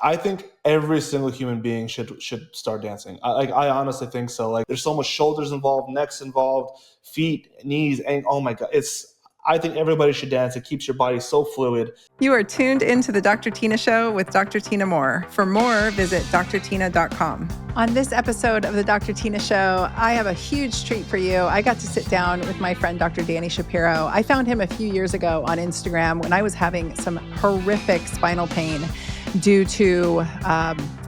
I think every single human being should start dancing. I honestly think so. Like, there's so much shoulders involved, necks involved, feet, knees, and oh my God, I think everybody should dance. It keeps your body so fluid. You are tuned into the Dr. Tina Show with Dr. Tina Moore. For more, visit drtyna.com. On this episode of the Dr. Tina Show, I have a huge treat for you. I got to sit down with my friend, Dr. Danny Shapiro. I found him a few years ago on Instagram when I was having some horrific spinal pain due to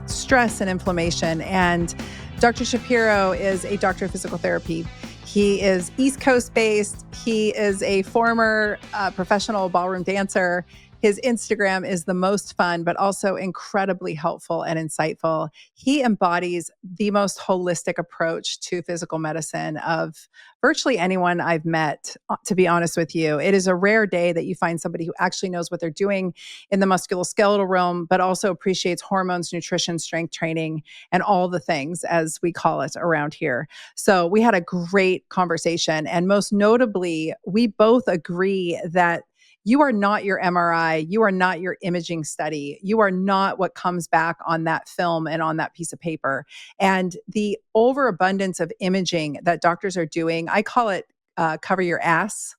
stress and inflammation. And Dr. Shapiro is a doctor of physical therapy. He is East Coast based. He is a former professional ballroom dancer. His Instagram is the most fun, but also incredibly helpful and insightful. He embodies the most holistic approach to physical medicine of virtually anyone I've met, to be honest with you. It is a rare day that you find somebody who actually knows what they're doing in the musculoskeletal realm, but also appreciates hormones, nutrition, strength training, and all the things, as we call it around here. So we had a great conversation. And most notably, we both agree that you are not your MRI. You are not your imaging study. You are not what comes back on that film and on that piece of paper. And the overabundance of imaging that doctors are doing, I call it cover your ass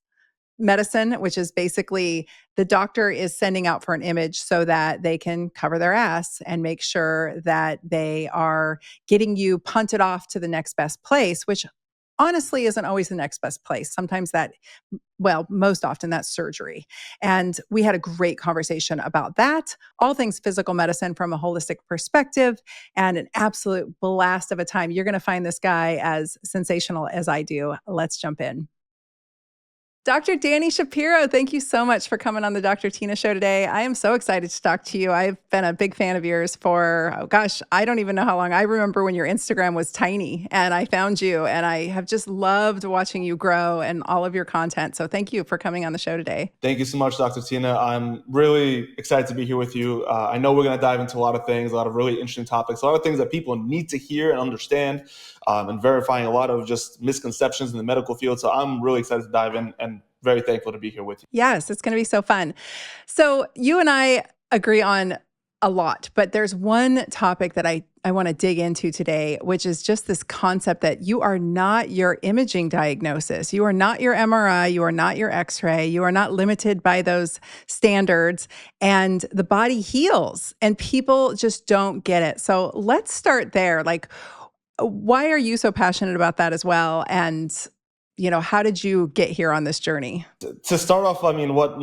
medicine, which is basically the doctor is sending out for an image so that they can cover their ass and make sure that they are getting you punted off to the next best place, which honestly isn't always the next best place. Sometimes most often that's surgery. And we had a great conversation about that, all things physical medicine from a holistic perspective, and an absolute blast of a time. You're going to find this guy as sensational as I do. Let's jump in. Dr. Danny Shapiro, thank you so much for coming on the Dr. Tina Show today. I am so excited to talk to you. I've been a big fan of yours for, I don't even know how long. I remember when your Instagram was tiny and I found you, and I have just loved watching you grow and all of your content. So thank you for coming on the show today. Thank you so much, Dr. Tina. I'm really excited to be here with you. I know we're going to dive into a lot of things, a lot of really interesting topics, a lot of things that people need to hear and understand, and verifying a lot of just misconceptions in the medical field. So I'm really excited to dive in and very thankful to be here with you. Yes, it's going to be so fun. So you and I agree on a lot, but there's one topic that I want to dig into today, which is just this concept that you are not your imaging diagnosis. You are not your MRI. You are not your X-ray. You are not limited by those standards, and the body heals, and people just don't get it. So let's start there. Like, why are you so passionate about that as well? And how did you get here on this journey? To start off, I mean, what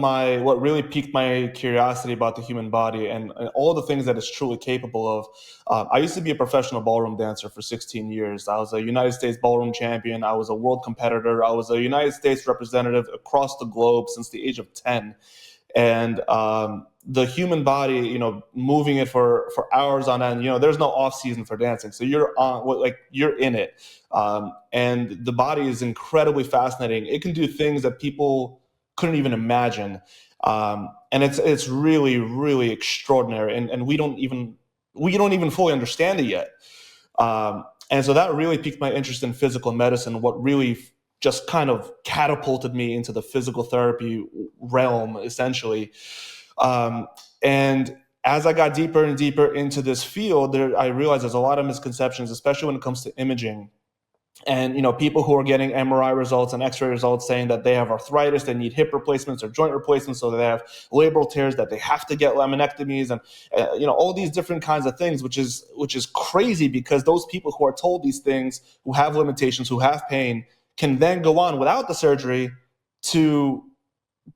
really piqued my curiosity about the human body and all the things that it's truly capable of. I used to be a professional ballroom dancer for 16 years. I was a United States ballroom champion. I was a world competitor. I was a United States representative across the globe since the age of 10. And the human body, moving it for hours on end, there's no off season for dancing. So you're in it. And the body is incredibly fascinating. It can do things that people couldn't even imagine. And it's really, really extraordinary. And we don't even fully understand it yet. And so that really piqued my interest in physical medicine. What really just kind of catapulted me into the physical therapy realm, essentially. And as I got deeper and deeper into this field, I realized there's a lot of misconceptions, especially when it comes to imaging. And, people who are getting MRI results and X-ray results saying that they have arthritis, they need hip replacements or joint replacements, so they have labral tears, that they have to get laminectomies, and all these different kinds of things, which is crazy, because those people who are told these things, who have limitations, who have pain, can then go on without the surgery to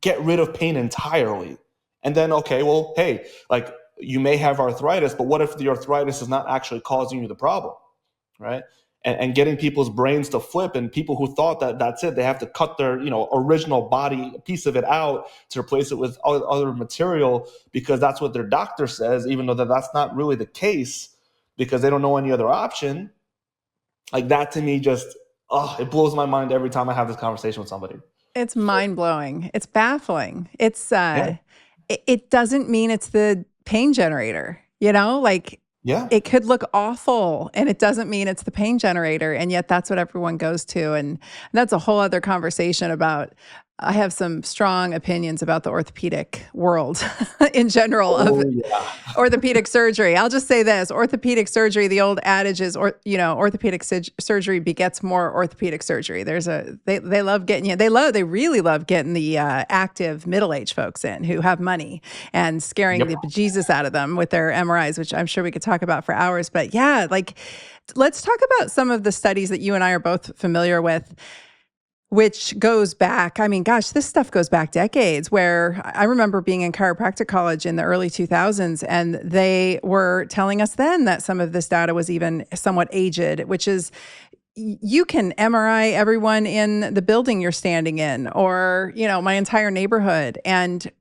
get rid of pain entirely. And then, okay, well, hey, like, you may have arthritis, but what if the arthritis is not actually causing you the problem, right? And getting people's brains to flip, and people who thought that that's it, they have to cut their original body, a piece of it out to replace it with other material because that's what their doctor says, even though that's not really the case because they don't know any other option. Like, that to me just, it blows my mind every time I have this conversation with somebody. It's mind-blowing. It's baffling. It's it doesn't mean it's the pain generator, Yeah. It could look awful, and it doesn't mean it's the pain generator, and yet that's what everyone goes to. And that's a whole other conversation about I have some strong opinions about the orthopedic world in general of Oh yeah. orthopedic surgery. I'll just say this: orthopedic surgery. The old adage is, orthopedic surgery begets more orthopedic surgery. They love getting you. They really love getting the active middle-aged folks in who have money and scaring Yep. the bejesus out of them with their MRIs, which I'm sure we could talk about for hours. But yeah, like let's talk about some of the studies that you and I are both familiar with, which goes back, I mean, gosh, this stuff goes back decades, where I remember being in chiropractic college in the early 2000s, and they were telling us then that some of this data was even somewhat aged, which is you can MRI everyone in the building you're standing in, or, my entire neighborhood. And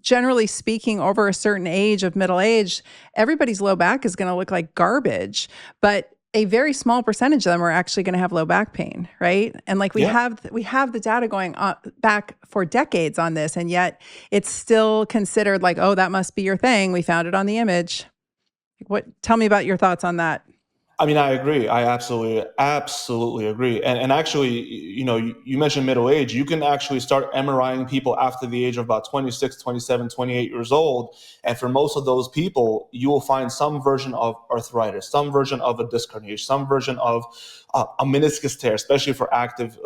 generally speaking, over a certain age of middle age, everybody's low back is going to look like garbage. But a very small percentage of them are actually going to have low back pain, right? And like we Yeah. have the data going on back for decades on this, and yet it's still considered like, oh, that must be your thing. We found it on the image. Tell me about your thoughts on that. I mean, I agree. I absolutely agree. And actually, you mentioned middle age. You can actually start MRIing people after the age of about 26, 27, 28 years old. And for most of those people, you will find some version of arthritis, some version of a disc herniation, some version of a meniscus tear, especially for active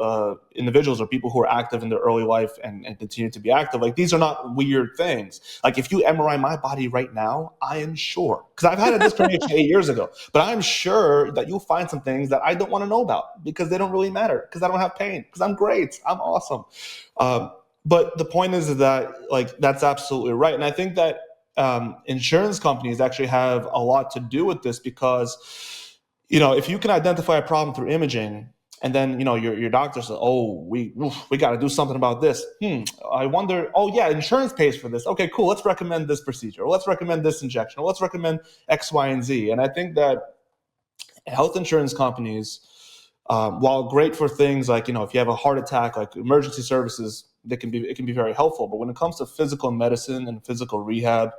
individuals or people who are active in their early life and continue to be active. Like, these are not weird things. Like, if you MRI my body right now, I am sure, because I've had a disc herniation 8 years ago, but I'm sure that you'll find some things that I don't want to know about because they don't really matter, because I don't have pain, because I'm great, I'm awesome. But the point is that, like, that's absolutely right. And I think that insurance companies actually have a lot to do with this, because if you can identify a problem through imaging, and then your doctor says, "Oh, we got to do something about this." I wonder. Oh yeah, insurance pays for this. Okay, cool. Let's recommend this procedure. Or let's recommend this injection. Or let's recommend X, Y, and Z. And I think that health insurance companies, while great for things like if you have a heart attack, like emergency services, it can be very helpful. But when it comes to physical medicine and physical rehab,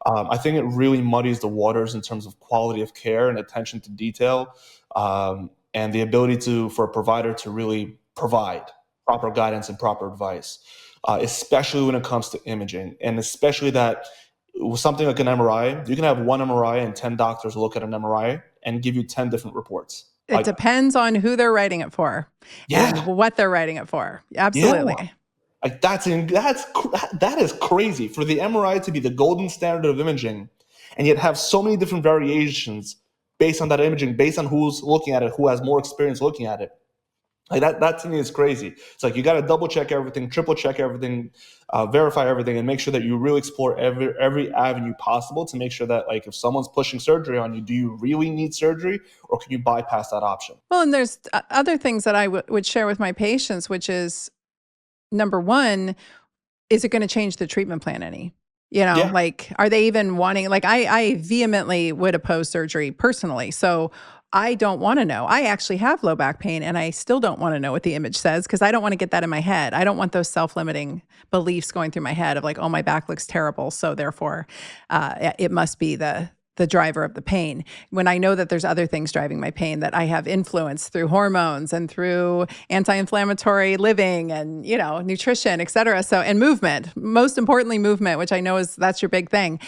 I think it really muddies the waters in terms of quality of care and attention to detail, and the ability for a provider to really provide proper guidance and proper advice, especially when it comes to imaging, and especially that with something like an MRI, you can have one MRI and 10 doctors look at an MRI and give you 10 different reports. It depends on who they're writing it for and Yeah, what they're writing it for. yeah. Absolutely. Like, that is crazy for the MRI to be the golden standard of imaging, and yet have so many different variations based on that imaging, based on who's looking at it, who has more experience looking at it. Like, that to me is crazy. It's like, you got to double check everything, triple check everything, verify everything, and make sure that you really explore every avenue possible to make sure that, like, if someone's pushing surgery on you, do you really need surgery, or can you bypass that option? Well, and there's other things that I would share with my patients, which is number one, is it going to change the treatment plan any? Yeah. Like, are they even wanting, like, I vehemently would oppose surgery personally. So I don't want to know. I actually have low back pain, and I still don't want to know what the image says, because I don't want to get that in my head. I don't want those self-limiting beliefs going through my head of like, oh, my back looks terrible, so therefore it must be the driver of the pain, when I know that there's other things driving my pain that I have influence through hormones and through anti-inflammatory living and, nutrition, et cetera. So, and movement, most importantly, movement, which I know that's your big thing.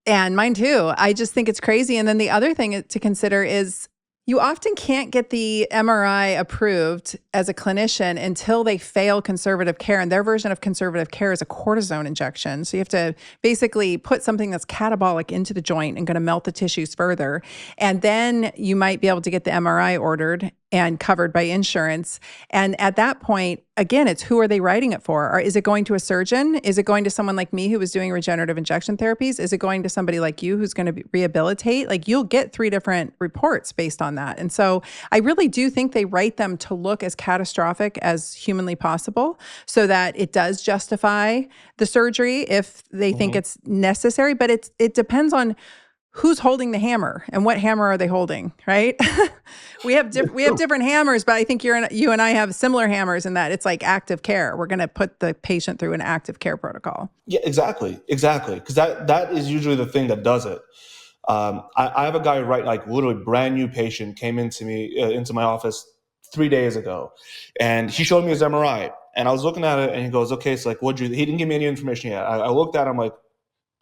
And mine too. I just think it's crazy. And then the other thing to consider is you often can't get the MRI approved as a clinician until they fail conservative care. And their version of conservative care is a cortisone injection. So you have to basically put something that's catabolic into the joint and going to melt the tissues further. And then you might be able to get the MRI ordered and covered by insurance. And at that point, again, it's who are they writing it for? Or is it going to a surgeon? Is it going to someone like me who was doing regenerative injection therapies? Is it going to somebody like you who's going to rehabilitate? Like, you'll get 3 different reports based on that. And so I really do think they write them to look as catastrophic as humanly possible, so that it does justify the surgery if they think it's necessary. But it depends on who's holding the hammer and what hammer are they holding, right? we have different hammers, but I think you and I have similar hammers in that it's like active care. We're going to put the patient through an active care protocol. Yeah, exactly. Because that is usually the thing that does it. I have a guy, right, like, literally brand new patient, came into my office 3 days ago, and he showed me his MRI. And I was looking at it, and he goes, okay, so like, he didn't give me any information yet. I looked at it, I'm like,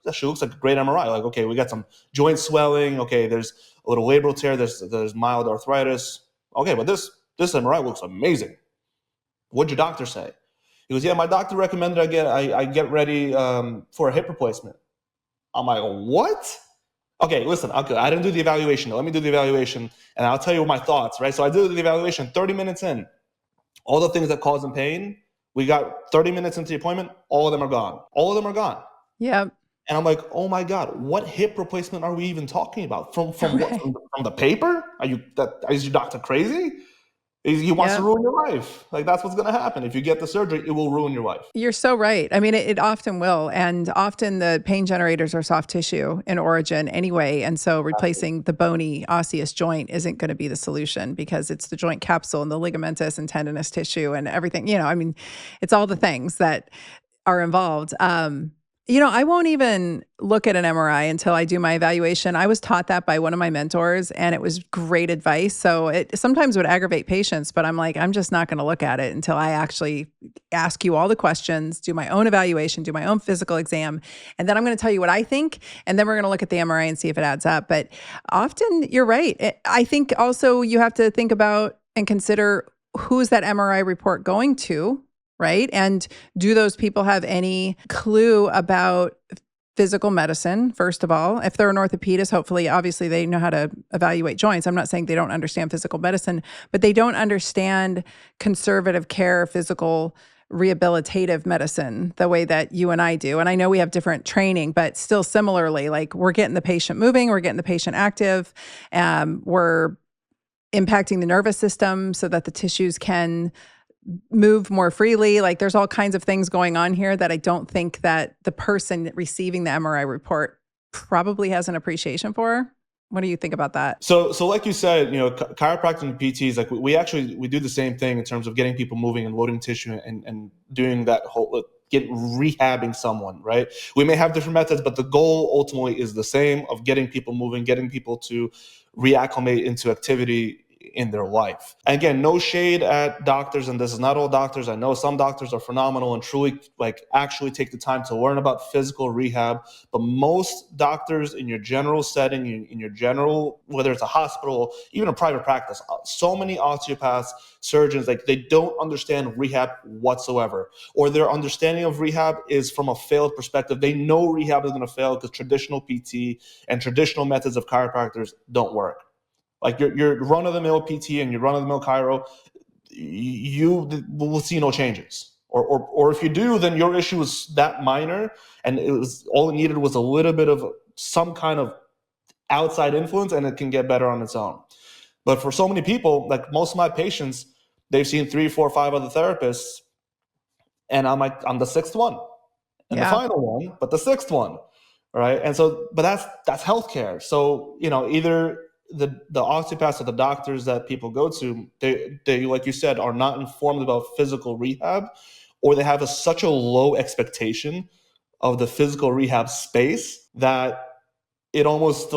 that shit looks like a great MRI. Like, okay, we got some joint swelling. Okay, there's a little labral tear. There's mild arthritis. Okay, but this MRI looks amazing. What'd your doctor say? He goes, yeah, my doctor recommended I get ready for a hip replacement. I'm like, what? Okay, listen, okay, I didn't do the evaluation. Let me do the evaluation, and I'll tell you my thoughts, right? So I did the evaluation, 30 minutes in. All the things that cause him pain, we got 30 minutes into the appointment, all of them are gone. All of them are gone. Yep. And I'm like, oh my God, what hip replacement are we even talking about? From what? From the paper? Is your doctor crazy? He wants to ruin your life. Like, that's what's going to happen. If you get the surgery, it will ruin your life. You're so right. I mean, it often will. And often the pain generators are soft tissue in origin anyway. And so replacing the bony osseous joint isn't going to be the solution, because it's the joint capsule and the ligamentous and tendinous tissue and everything. I mean, it's all the things that are involved. I won't even look at an MRI until I do my evaluation. I was taught that by one of my mentors, and it was great advice. So it sometimes would aggravate patients, but I'm like, I'm just not going to look at it until I actually ask you all the questions, do my own evaluation, do my own physical exam, and then I'm going to tell you what I think, and then we're going to look at the MRI and see if it adds up. But often, you're right. I think also you have to think about and consider, who's that MRI report going to? Right? And do those people have any clue about physical medicine, first of all? If they're an orthopedist, hopefully, obviously, they know how to evaluate joints. I'm not saying they don't understand physical medicine, but they don't understand conservative care, physical rehabilitative medicine the way that you and I do. And I know we have different training, but still similarly, like, we're getting the patient moving, we're getting the patient active, we're impacting the nervous system so that the tissues can move more freely. Like, there's all kinds of things going on here that I don't think that the person receiving the MRI report probably has an appreciation for. What do you think about that? So like you said, chiropractic and PTs, like we do the same thing in terms of getting people moving and loading tissue and doing that whole rehabbing someone, right? We may have different methods, but the goal ultimately is the same, of getting people moving, getting people to reacclimate into activity in their life. And again, no shade at doctors, and this is not all doctors. I know some doctors are phenomenal and truly actually take the time to learn about physical rehab, but most doctors in your general setting, in your general, whether it's a hospital, even a private practice, so many osteopaths, surgeons, they don't understand rehab whatsoever, or their understanding of rehab is from a failed perspective. They know rehab is going to fail because traditional PT and traditional methods of chiropractors don't work. Like your run-of-the-mill PT and your run-of-the-mill chiro, you will see no changes. Or if you do, then your issue is that minor, and all it needed was a little bit of some kind of outside influence, and it can get better on its own. But for so many people, like most of my patients, they've seen 3, 4, 5 other therapists, and I'm the sixth one, and the final one, but the sixth one, right? And so, but that's healthcare. So either the osteopaths or the doctors that people go to, they like you said, are not informed about physical rehab, or they have such a low expectation of the physical rehab space that it almost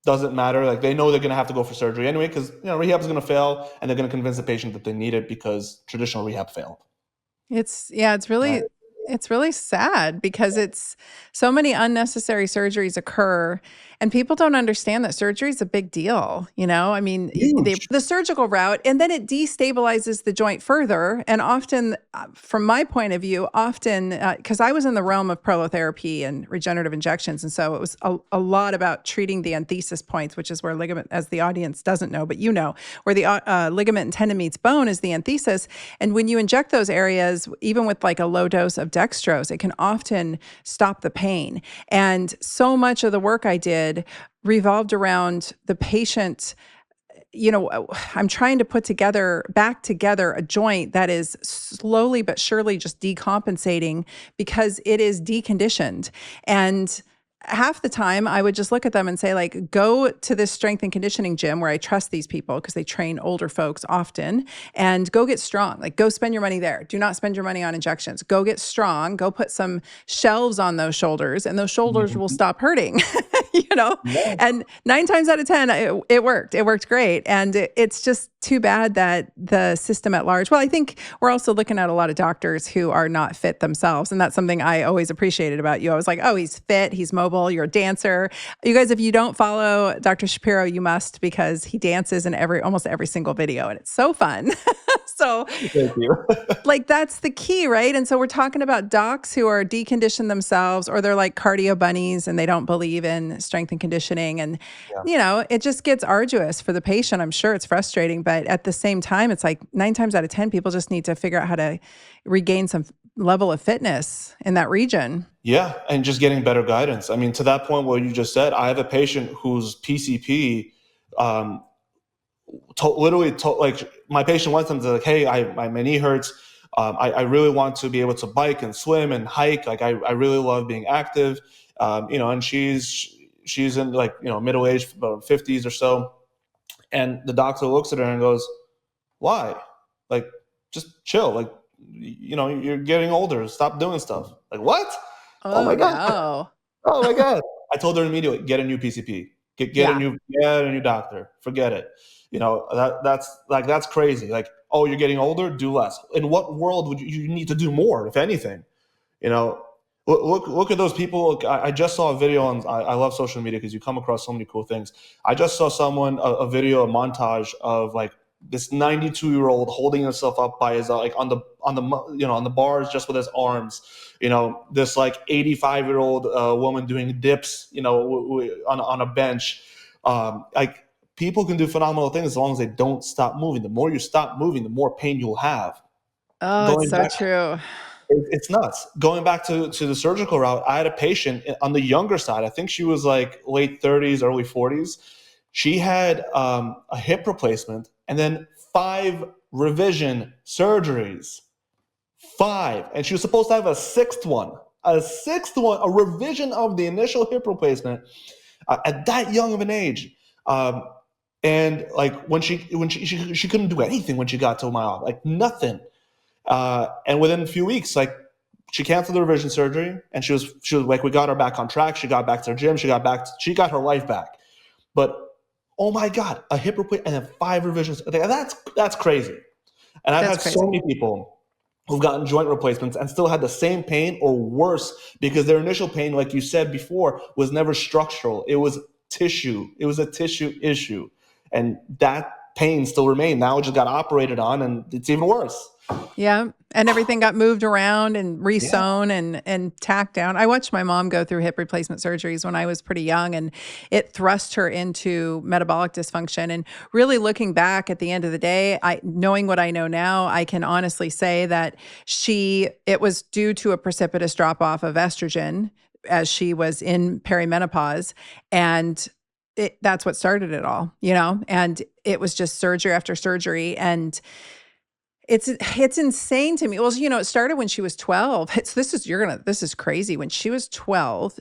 doesn't matter. They know they're going to have to go for surgery anyway, because rehab is going to fail, and they're going to convince the patient that they need it because traditional rehab failed. It's really sad, because it's so many unnecessary surgeries occur, and people don't understand that surgery is a big deal. I mean, the surgical route, and then it destabilizes the joint further. And often, from my point of view, because I was in the realm of prolotherapy and regenerative injections. And so it was a lot about treating the enthesis points, which is where ligament, as the audience doesn't know, but where the ligament and tendon meets bone is the enthesis. And when you inject those areas, even with a low dose of dextrose, it can often stop the pain. And so much of the work I did revolved around the patient. I'm trying to put back together a joint that is slowly but surely just decompensating because it is deconditioned. And half the time I would just look at them and say, go to this strength and conditioning gym where I trust these people because they train older folks often, and go get strong. Go spend your money there. Do not spend your money on injections. Go get strong. Go put some shelves on those shoulders, and those shoulders will stop hurting. Yeah. and 9 times out of 10, it worked. It worked great. And it's just too bad that the system at large, well, I think we're also looking at a lot of doctors who are not fit themselves. And that's something I always appreciated about you. I was like, oh, he's fit, he's mobile, you're a dancer. You guys, if you don't follow Dr. Shapiro, you must, because he dances in almost every single video, and it's so fun. So Thank you. like that's the key, right? And so we're talking about docs who are deconditioned themselves, or they're like cardio bunnies and they don't believe in strength and conditioning. And, it just gets arduous for the patient. I'm sure it's frustrating, but at the same time, it's like 9 times out of 10, people just need to figure out how to regain some level of fitness in that region. Yeah, and just getting better guidance. I mean, to that point, what you just said, I have a patient whose PCP, like my patient went to them to like, hey, my knee hurts. I really want to be able to bike and swim and hike. Like I really love being active. And she's in like, middle age, about 50s or so. And the doctor looks at her and goes, why? Like, just chill. Like, you're getting older. Stop doing stuff. Like, what? Oh my God. No. Oh my God. I told her immediately, get a new PCP. Get a new doctor. Forget it. That's crazy. Like, oh, you're getting older, do less. In what world would you need to do more, if anything? Look at those people. I just saw a video on, I love social media because you come across so many cool things. I just saw a video, a montage of like this 92-year-old holding himself up by his like on the bars just with his arms. This like 85-year-old woman doing dips, on a bench. Like people can do phenomenal things as long as they don't stop moving. The more you stop moving, the more pain you'll have. Oh, it's so true. It's nuts. Going back to the surgical route, I had a patient on the younger side. I think she was like late 30s, early 40s. She had a hip replacement and then 5 revision surgeries. 5. And she was supposed to have a sixth one, a revision of the initial hip replacement at that young of an age. And like when she couldn't do anything when she got to my office, like nothing. And within a few weeks, like she canceled the revision surgery, and she was like, we got her back on track. She got back to her gym. She got her life back. But oh my God, a hip replacement and then 5 revisions. That's crazy. And I've had so many people who've gotten joint replacements and still had the same pain or worse because their initial pain, like you said before, was never structural. It was tissue. It was a tissue issue. And that pain still remained. Now it just got operated on and it's even worse. Yeah. And everything got moved around and re-sewn and tacked down. I watched my mom go through hip replacement surgeries when I was pretty young, and it thrust her into metabolic dysfunction. And really looking back at the end of the day, knowing what I know now, I can honestly say that it was due to a precipitous drop off of estrogen as she was in perimenopause. And that's what started it all, and it was just surgery after surgery. And it's insane to me. Well, it started when she was 12. This is crazy. When she was 12,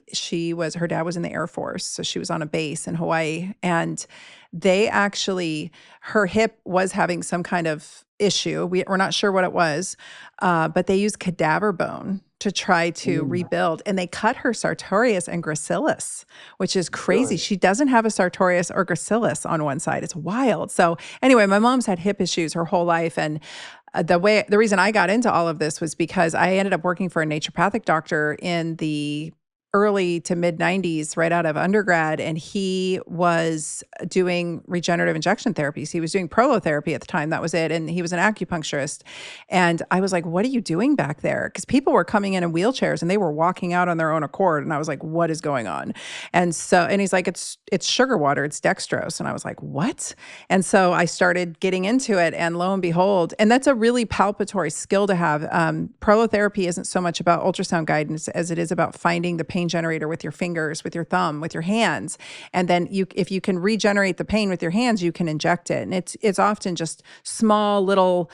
her dad was in the Air Force. So she was on a base in Hawaii, and her hip was having some kind of issue. We're not sure what it was, but they used cadaver bone to try to rebuild. And they cut her sartorius and gracilis, which is crazy. Really? She doesn't have a sartorius or gracilis on one side. It's wild. So anyway, my mom's had hip issues her whole life. And the reason I got into all of this was because I ended up working for a naturopathic doctor in the early to mid 90s, right out of undergrad. And he was doing regenerative injection therapies. He was doing prolotherapy at the time. That was it. And he was an acupuncturist. And I was like, what are you doing back there? Because people were coming in wheelchairs and they were walking out on their own accord. And I was like, what is going on? And he's like, it's sugar water. It's dextrose. And I was like, what? And so I started getting into it, and lo and behold, and that's a really palpatory skill to have. Prolotherapy isn't so much about ultrasound guidance as it is about finding the pain generator with your fingers, with your thumb, with your hands. And then if you can regenerate the pain with your hands, you can inject it. And it's often just small little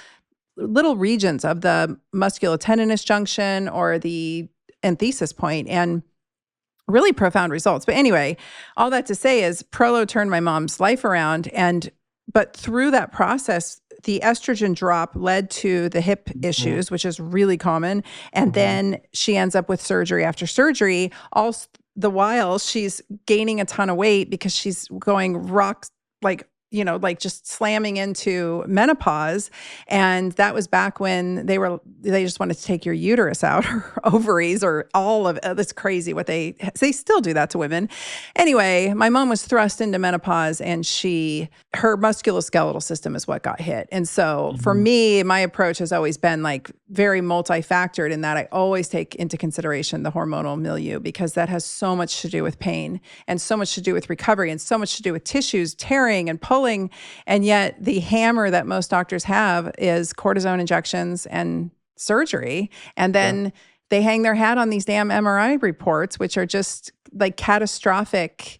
regions of the musculotendinous junction or the enthesis point, and really profound results. But anyway, all that to say is Prolo turned my mom's life around. But through that process, the estrogen drop led to the hip issues, which is really common. And then she ends up with surgery after surgery, all the while she's gaining a ton of weight because she's going like, like just slamming into menopause. And that was back when they just wanted to take your uterus out or ovaries or all of it. That's crazy what they still do that to women. Anyway, my mom was thrust into menopause and her musculoskeletal system is what got hit. And so for me, my approach has always been like very multi-factored in that I always take into consideration the hormonal milieu, because that has so much to do with pain and so much to do with recovery and so much to do with tissues tearing and pulling. And yet the hammer that most doctors have is cortisone injections and surgery. And then they hang their hat on these damn MRI reports, which are just like catastrophic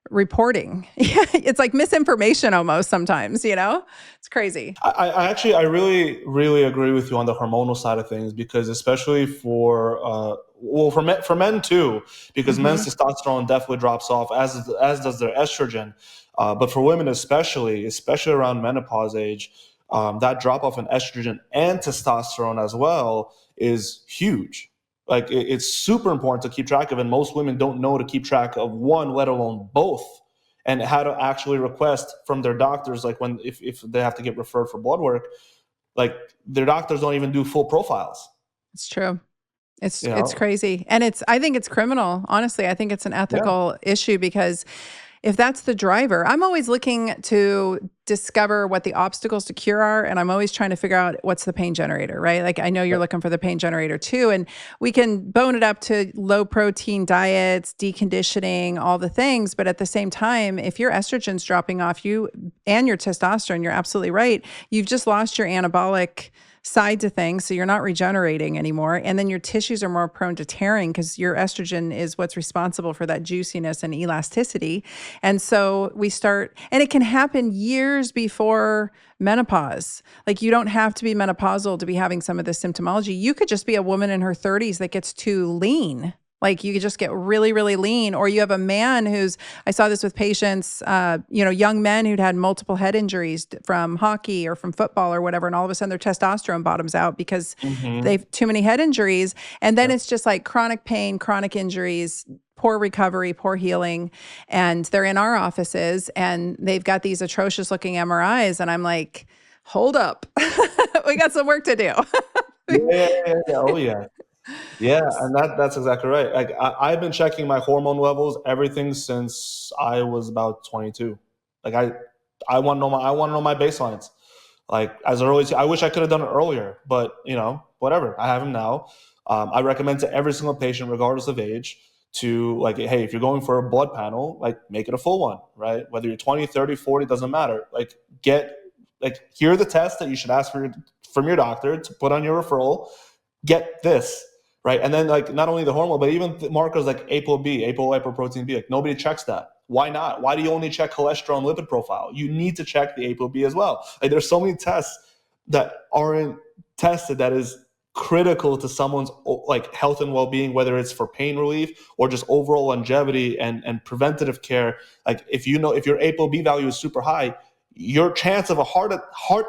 reporting. It's like misinformation almost sometimes, it's crazy. I really, really agree with you on the hormonal side of things, because especially for men too, because men's testosterone definitely drops off as does their estrogen. But for women especially around menopause age, that drop off in estrogen and testosterone as well is huge. Like it's super important to keep track of, and most women don't know to keep track of one, let alone both, and how to actually request from their doctors. Like if they have to get referred for blood work, like their doctors don't even do full profiles. It's true. It's crazy. And I think it's criminal. Honestly, I think it's an ethical issue, because if that's the driver, I'm always looking to discover what the obstacles to cure are. And I'm always trying to figure out what's the pain generator, right? Like I know you're looking for the pain generator too. And we can bone it up to low protein diets, deconditioning, all the things. But at the same time, if your estrogen's dropping off you and your testosterone, you're absolutely right. You've just lost your anabolic side to things. So you're not regenerating anymore. And then your tissues are more prone to tearing because your estrogen is what's responsible for that juiciness and elasticity. And so and it can happen years before menopause. Like you don't have to be menopausal to be having some of this symptomology. You could just be a woman in her 30s that gets too lean. Like you could just get really, really lean, or you have a man I saw this with patients, young men who'd had multiple head injuries from hockey or from football or whatever. And all of a sudden their testosterone bottoms out because they've too many head injuries. And then it's just like chronic pain, chronic injuries, poor recovery, poor healing. And they're in our offices and they've got these atrocious looking MRIs. And I'm like, hold up, we got some work to do. Oh yeah. Yeah, and that's exactly right. Like I've been checking my hormone levels everything since I was about 22. Like I want to know my baselines. Like as early as I wish I could have done it earlier, but whatever. I have them now. I recommend to every single patient, regardless of age, to like, hey, if you're going for a blood panel, like make it a full one, right? Whether you're 20, 30, 40, doesn't matter. Like here are the tests that you should ask from your doctor to put on your referral. Get this. Right. And then like not only the hormone, but even markers like apolipoprotein B, like nobody checks that. Why not? Why do you only check cholesterol and lipid profile? You need to check the ApoB as well. Like there's so many tests that aren't tested that is critical to someone's like health and well-being, whether it's for pain relief or just overall longevity and preventative care. Like if your ApoB value is super high, your chance of a heart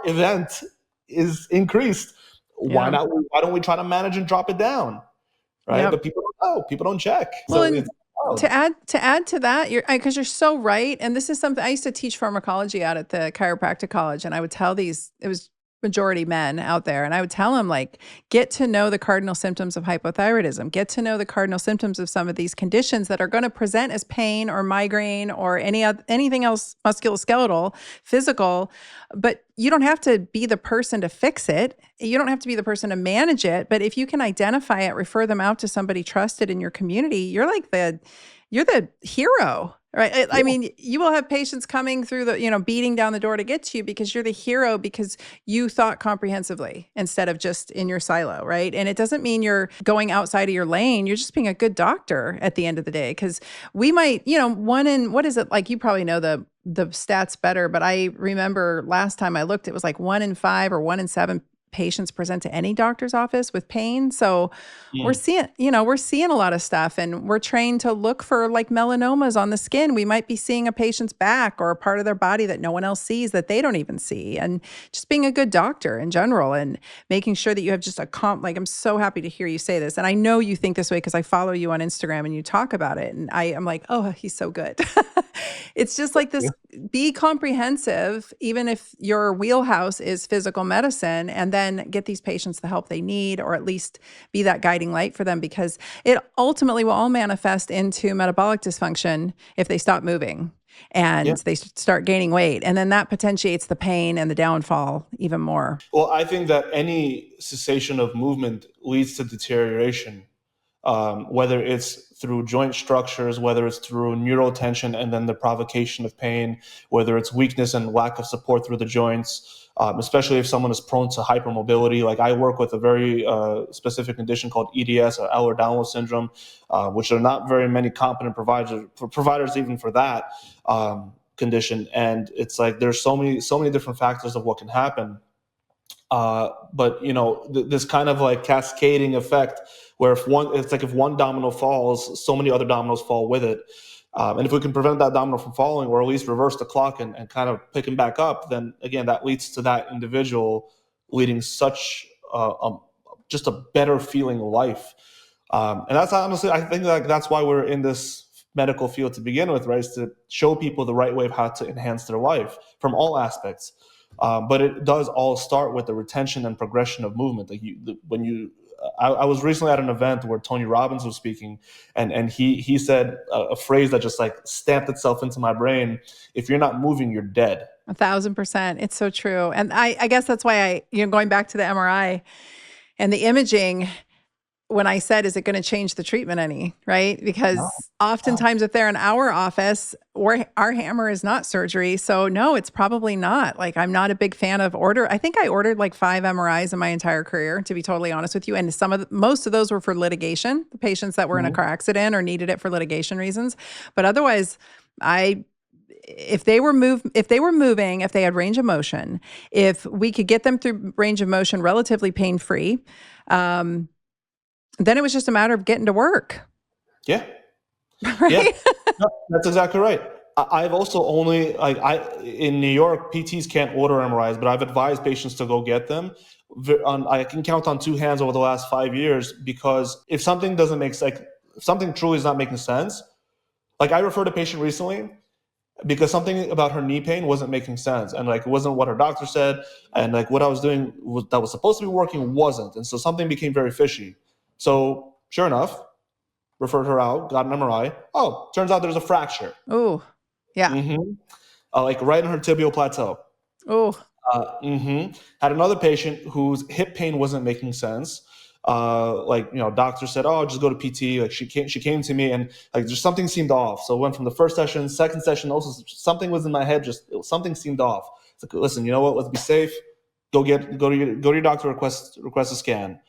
event is increased. Why not? Why don't we try to manage and drop it down? Right. Yep. But people don't know. People don't check. Well, so to add to that, because you're so right. And this is something I used to teach pharmacology out at the chiropractic college. And I would tell it was majority men out there. And I would tell them, like, get to know the cardinal symptoms of hypothyroidism, get to know the cardinal symptoms of some of these conditions that are going to present as pain or migraine or anything else musculoskeletal, physical, but you don't have to be the person to fix it. You don't have to be the person to manage it. But if you can identify it, refer them out to somebody trusted in your community, you're the hero. Right. I mean, you will have patients coming through beating down the door to get to you because you're the hero because you thought comprehensively instead of just in your silo. Right. And it doesn't mean you're going outside of your lane. You're just being a good doctor at the end of the day. Because we might, what is it like? You probably know the stats better, but I remember last time I looked, it was like 1 in 5 or 1 in 7 patients present to any doctor's office with pain. So we're Mm. seeing a lot of stuff, and we're trained to look for like melanomas on the skin. We might be seeing a patient's back or a part of their body that no one else sees, that they don't even see. And just being a good doctor in general and making sure that you have just like, I'm so happy to hear you say this. And I know you think this way because I follow you on Instagram and you talk about it. And I'm like, oh, he's so good. It's just like this, be comprehensive, even if your wheelhouse is physical medicine, and then get these patients the help they need, or at least be that guiding light for them, because it ultimately will all manifest into metabolic dysfunction if they stop moving Yeah. and they start gaining weight. And then that potentiates the pain and the downfall even more. Well, I think that any cessation of movement leads to deterioration, whether it's through joint structures, whether it's through neural tension and then the provocation of pain, whether it's weakness and lack of support through the joints, especially if someone is prone to hypermobility. Like I work with a very specific condition called EDS, or Ehlers-Danlos syndrome, which there are not very many competent providers even for that condition. And it's like there's so many different factors of what can happen. But this kind of like cascading effect, where if one domino falls, so many other dominoes fall with it. And if we can prevent that domino from falling, or at least reverse the clock and kind of picking back up, then again, that leads to that individual leading such just a better feeling life. And that's honestly, I think like that's why we're in this medical field to begin with, right? Is to show people the right way of how to enhance their life from all aspects. But it does all start with the retention and progression of movement. Like I was recently at an event where Tony Robbins was speaking, and he said a phrase that just like stamped itself into my brain: "If you're not moving, you're dead." 1,000%. It's so true. And I guess that's why going back to the MRI and the imaging, when I said, is it going to change the treatment any, right? Because oftentimes if they're in our office, our hammer is not surgery. So no, it's probably not. Like, I'm not a big fan of I think I ordered like 5 MRIs in my entire career, to be totally honest with you. And most of those were for litigation, the patients that were in a car accident or needed it for litigation reasons. But otherwise, if they were moving, if they had range of motion, if we could get them through range of motion relatively pain-free, then it was just a matter of getting to work. Yeah. Right? Yeah. No, that's exactly right. I've also only in New York, PTs can't order MRIs, but I've advised patients to go get them. I can count on 2 hands over the last 5 years, because if something doesn't make sense, if something truly is not making sense, like I referred a patient recently because something about her knee pain wasn't making sense, and like it wasn't what her doctor said, and like what I was doing that was supposed to be working wasn't, and so something became very fishy. So sure enough, referred her out, got an MRI. Oh, turns out there's a fracture. Oh, yeah. Like right in her tibial plateau. Oh. Had another patient whose hip pain wasn't making sense. Doctor said, "Oh, just go to PT." Like she came to me, and like just something seemed off. So went from the first session, second session, also something was in my head. Something seemed off. It's like, listen, you know what? Let's be safe. Go to your doctor. Request a scan.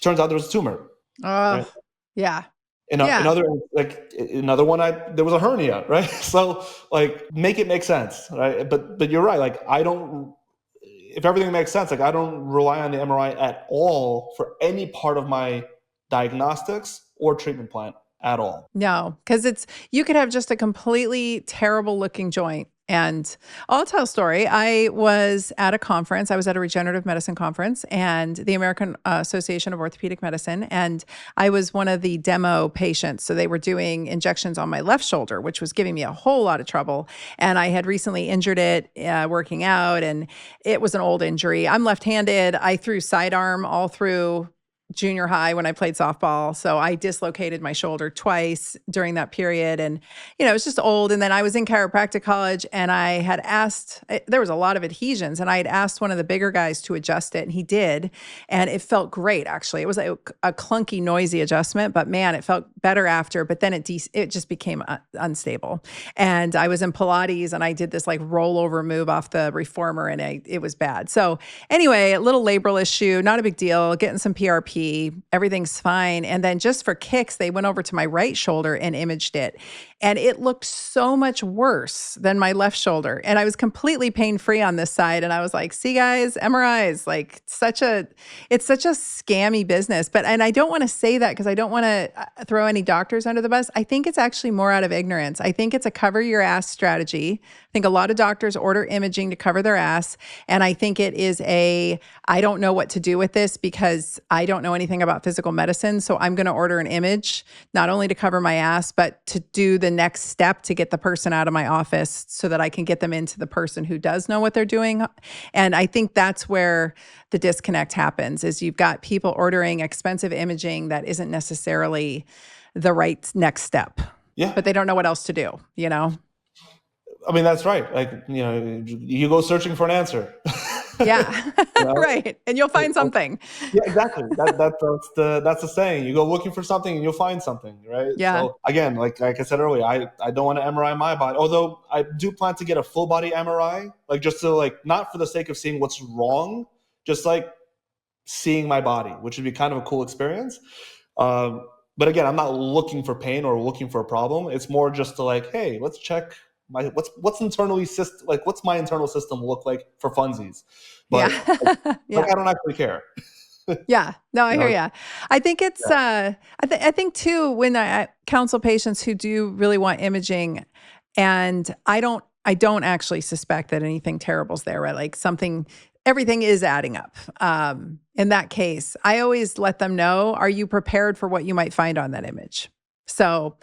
Turns out there was a tumor. Right? Yeah. Another one, there was a hernia, right? So like make it make sense, right? But you're right. Like if everything makes sense, like I don't rely on the MRI at all for any part of my diagnostics or treatment plan at all. No, because you could have just a completely terrible looking joint. And I'll tell a story. I was at a conference. I was at a regenerative medicine conference, and the American Association of Orthopedic Medicine. And I was one of the demo patients. So they were doing injections on my left shoulder, which was giving me a whole lot of trouble. And I had recently injured it working out, and it was an old injury. I'm left-handed. I threw sidearm all through junior high when I played softball. So I dislocated my shoulder twice during that period. And, it was just old. And then I was in chiropractic college, and I had asked, there was a lot of adhesions, and I had asked one of the bigger guys to adjust it, and he did. And it felt great, actually. It was a clunky, noisy adjustment, but man, it felt better after. But then it just became unstable. And I was in Pilates, and I did this like rollover move off the reformer, and it was bad. So anyway, a little labral issue, not a big deal, getting some PRP. CT, everything's fine. And then just for kicks, they went over to my right shoulder and imaged it. And it looked so much worse than my left shoulder. And I was completely pain-free on this side. And I was like, see guys, MRIs, like it's such a scammy business. And I don't want to say that because I don't want to throw any doctors under the bus. I think it's actually more out of ignorance. I think it's a cover your ass strategy. I think a lot of doctors order imaging to cover their ass. And I think it is I don't know what to do with this because I don't know anything about physical medicine. So I'm going to order an image, not only to cover my ass, but to do the next step to get the person out of my office so that I can get them into the person who does know what they're doing. And I think that's where the disconnect happens, is you've got people ordering expensive imaging that isn't necessarily the right next step. Yeah. But they don't know what else to do, you know? I mean, that's right. Like, you go searching for an answer. Yeah, right. And you'll find something. Yeah, exactly. That's the saying. You go looking for something and you'll find something, right? Yeah. So again, like I said earlier, I don't want to MRI my body, although I do plan to get a full body MRI, like just to not for the sake of seeing what's wrong, just like seeing my body, which would be kind of a cool experience. But again, I'm not looking for pain or looking for a problem. It's more just to hey, let's check what's internally what's my internal system look like for funsies. But yeah. I don't actually care. Yeah, no, I hear you. I think it's I think too, when I counsel patients who do really want imaging, and I don't actually suspect that anything terrible's there, right? Like everything is adding up. In that case, I always let them know, are you prepared for what you might find on that image? So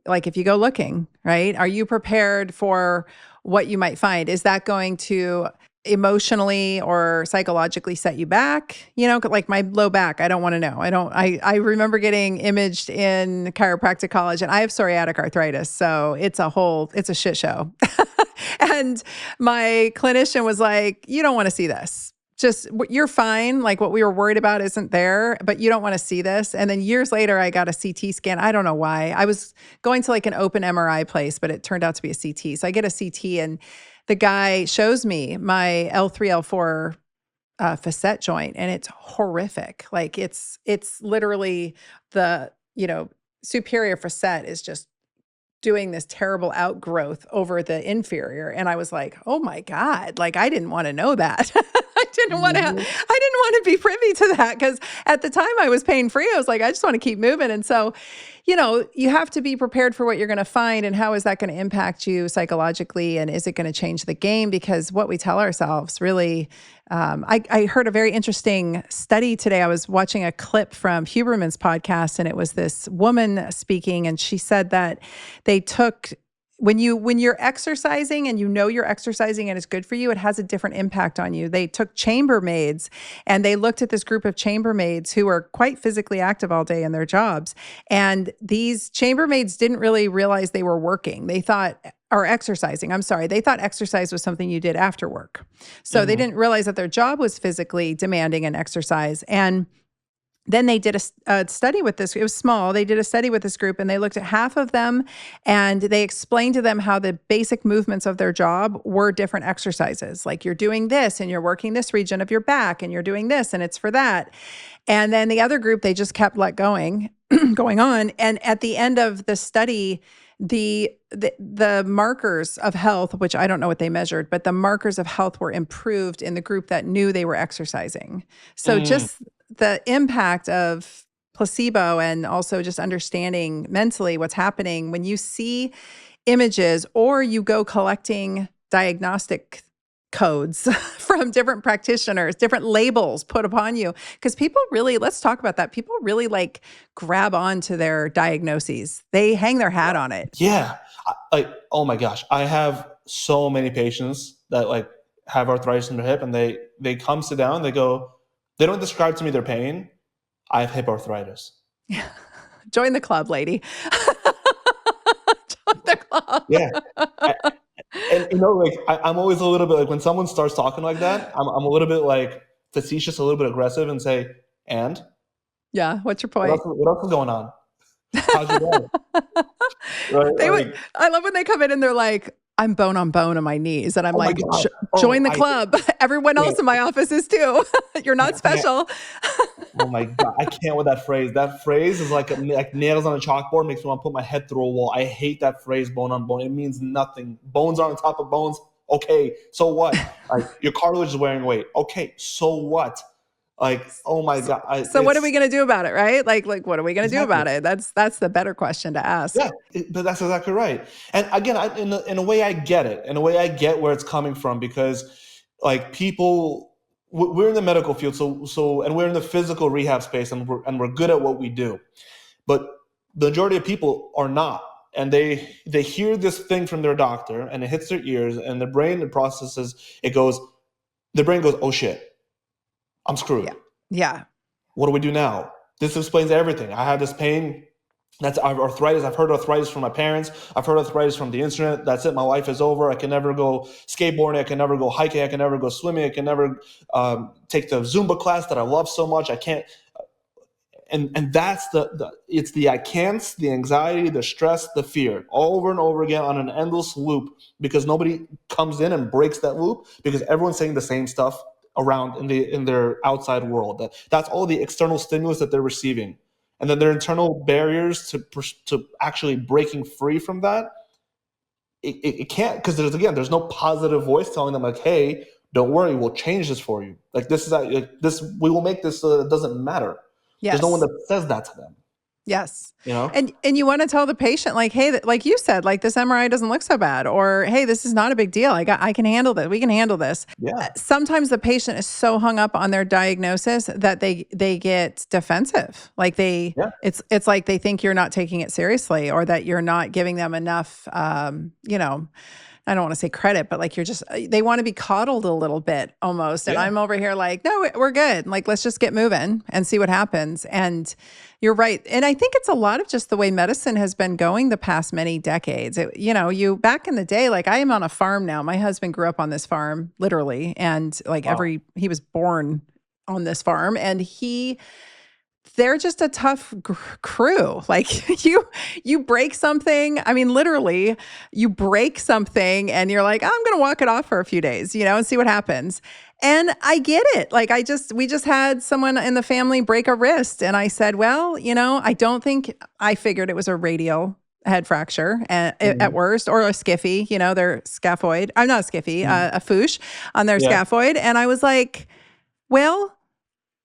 if you go looking, right, are you prepared for what you might find? Is that going to emotionally or psychologically set you back? Like my low back, I don't want to know. I remember getting imaged in chiropractic college, and I have psoriatic arthritis. So it's a shit show. And my clinician was like, you don't want to see this. Just, you're fine. Like what we were worried about isn't there, but you don't want to see this. And then years later, I got a CT scan. I don't know why. I was going to an open MRI place, but it turned out to be a CT. So I get a CT and the guy shows me my L3, L4 facet joint, and it's horrific. It's literally the, superior facet is just doing this terrible outgrowth over the inferior. And I was like, oh my God, I didn't want to know that. I didn't want to be privy to that, because at the time I was pain-free. I was like, I just want to keep moving. And so, you have to be prepared for what you're going to find, and how is that going to impact you psychologically, and is it going to change the game? Because what we tell ourselves really, I heard a very interesting study today. I was watching a clip from Huberman's podcast, and it was this woman speaking, and she said that they took, when you're exercising and you're exercising and it's good for you, it has a different impact on you. They took chambermaids and they looked at this group of chambermaids who are quite physically active all day in their jobs. And these chambermaids didn't really realize they were working. They thought exercising was something you did after work. So they didn't realize that their job was physically demanding and exercise. And then they did a study with this. It was small. They did a study with this group, and they looked at half of them, and they explained to them how the basic movements of their job were different exercises. Like, you're doing this and you're working this region of your back, and you're doing this and it's for that. And then the other group, they just kept going on. And at the end of the study, the markers of health, which I don't know what they measured, but the markers of health were improved in the group that knew they were exercising. So just the impact of placebo, and also just understanding mentally what's happening when you see images or you go collecting diagnostic codes from different practitioners, different labels put upon you. Because people really, let's talk about that. People really grab onto their diagnoses. They hang their hat on it. Yeah. Oh my gosh. I have so many patients that have arthritis in their hip, and they come sit down, they go, they don't describe to me their pain. I have hip arthritis. Join the club, lady. Join the club. Yeah. I'm always a little bit when someone starts talking like that, I'm a little bit facetious, a little bit aggressive, and say, and? Yeah, what's your point? What else is going on? How's your day? Right? I love when they come in and they're like, I'm bone on bone on my knees. And I'm join the club. Everyone else in my office is too. You're not special. Oh my God, I can't with that phrase. That phrase is like nails on a chalkboard, makes me want to put my head through a wall. I hate that phrase, bone on bone. It means nothing. Bones are on top of bones. Okay, so what? Like your cartilage is wearing weight. Okay, so what? Like, oh my God, So what are we it's going to do about it, right? Like what are we going to do exactly. about it? That's the better question to ask. Yeah, but that's exactly right. And again, in a way, I get it. In a way, I get where it's coming from because, like, people, we're in the medical field, and we're in the physical rehab space, and we're good at what we do. But the majority of people are not, and they hear this thing from their doctor, and it hits their ears, and the brain processes. The brain goes, "Oh shit, I'm screwed. Yeah. Yeah. What do we do now?" This explains everything. I had this pain. That's arthritis. I've heard arthritis from my parents. I've heard arthritis from the internet. That's it. My life is over. I can never go skateboarding. I can never go hiking. I can never go swimming. I can never take the Zumba class that I love so much. I can't. And that's it's the I can'ts, the anxiety, the stress, the fear, over and over again on an endless loop because nobody comes in and breaks that loop because everyone's saying the same stuff around in their outside world. That's all the external stimulus that they're receiving, and then their internal barriers to actually breaking free from that. It can't, because there's no positive voice telling them like, hey, don't worry, we'll change this for you. Like this, we will make this so that it doesn't matter. There's no one Yes. that says that to them, Yes. you know? And you want to tell the patient like, hey, like you said, like this MRI doesn't look so bad, or hey, this is not a big deal. I can handle this. We can handle this. Yeah. Sometimes the patient is so hung up on their diagnosis that they get defensive. Like Yeah. it's like they think you're not taking it seriously or that you're not giving them enough I don't want to say credit, but like they want to be coddled a little bit almost. And Yeah. I'm over here like, no, we're good. Like, let's just get moving and see what happens. And you're right. And I think it's a lot of just the way medicine has been going the past many decades. You back in the day, like I am on a farm now. My husband grew up on this farm, literally. And like Wow. he was born on this farm and they're just a tough crew. Like you break something. I mean, literally you break something and you're like, I'm going to walk it off for a few days, and see what happens. And I get it. Like we just had someone in the family break a wrist. And I said, well, I figured it was a radial head fracture at worst, or a skiffy, their scaphoid. I'm not a skiffy, a fouche on their scaphoid. And I was like, well,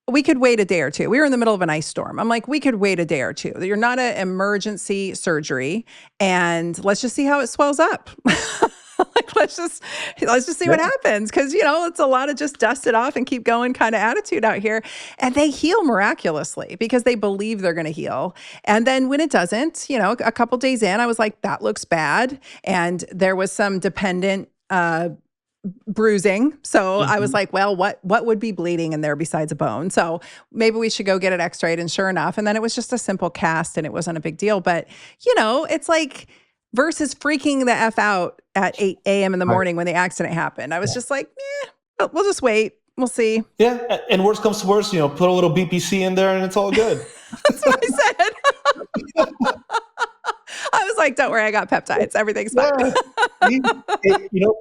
we could wait a day or two. We were in the middle of an ice storm. I'm like, we could wait a day or two. You're not an emergency surgery, and let's just see how it swells up. Like, let's just see what happens. Cause it's a lot of just dust it off and keep going kind of attitude out here. And they heal miraculously because they believe they're going to heal. And then when it doesn't, a couple days in, I was like, that looks bad. And there was some dependent, bruising. So I was like, well, what would be bleeding in there besides a bone? So maybe we should go get it x-rayed. And sure enough, and then it was just a simple cast and it wasn't a big deal. But, it's like versus freaking the F out at 8 a.m. in the morning when the accident happened. I was just like, we'll just wait. We'll see. Yeah. And worst comes to worst, put a little BPC in there and it's all good. That's what I said. I was like, don't worry, I got peptides. Everything's fine.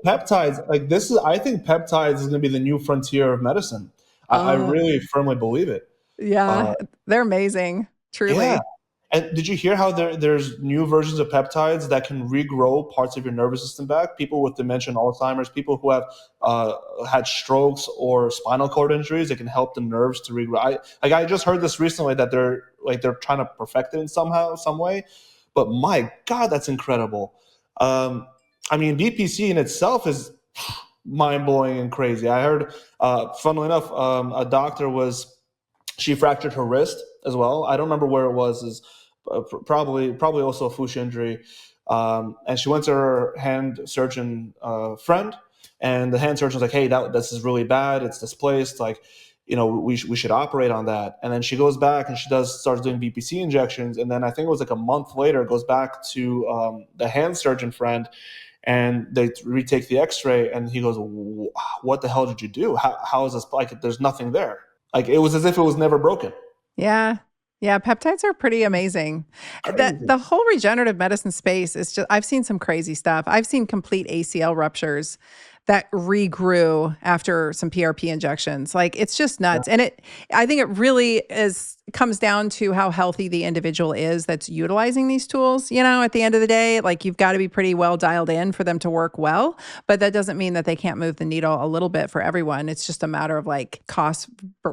Peptides, like I think peptides is going to be the new frontier of medicine. I really firmly believe it. Yeah, they're amazing. Truly. Yeah. And did you hear how there's new versions of peptides that can regrow parts of your nervous system back? People with dementia and Alzheimer's, people who have had strokes or spinal cord injuries, it can help the nerves to regrow. I just heard this recently that they're trying to perfect it in some way. But my God, that's incredible. BPC in itself is mind-blowing and crazy. I heard, funnily enough, a doctor she fractured her wrist as well. I don't remember where it was. Is probably also a fouche injury. And she went to her hand surgeon friend, and the hand surgeon was like, hey, this is really bad. It's displaced. Like, we should operate on that. And then she goes back and she starts doing BPC injections. And then I think it was like a month later, goes back to the hand surgeon friend, and they retake the x-ray, and he goes, what the hell did you do? How is this? Like, there's nothing there. Like, it was as if it was never broken. Yeah. Yeah, peptides are pretty amazing. The whole regenerative medicine space is just, I've seen some crazy stuff. I've seen complete ACL ruptures that regrew after some PRP injections. Like it's just nuts. And I think it really comes down to how healthy the individual is that's utilizing these tools. At the end of the day, like you've got to be pretty well dialed in for them to work well, but that doesn't mean that they can't move the needle a little bit for everyone. It's just a matter of like cost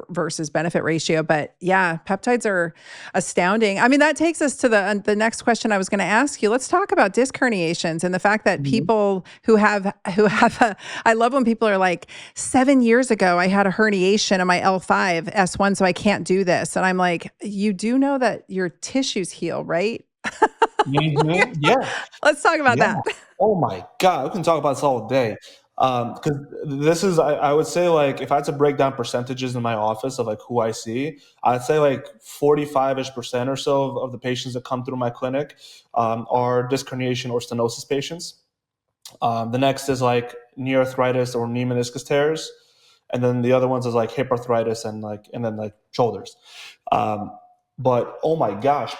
versus benefit ratio. But yeah, peptides are astounding. I mean, that takes us to the next question I was going to ask you. Let's talk about disc herniations and the fact that people who have I love when people are like, 7 years ago, I had a herniation in my L5 S1, so I can't do this. And I'm like, you do know that your tissues heal, right? Yeah. Let's talk about that. Oh my God, we can talk about this all day. Because this is, I would say, like, if I had to break down percentages in my office of like who I see, I'd say like 45-ish% or so of the patients that come through my clinic are disc herniation or stenosis patients. The next is like knee arthritis or knee meniscus tears, and then the other ones is like hip arthritis and then like shoulders. But oh my gosh,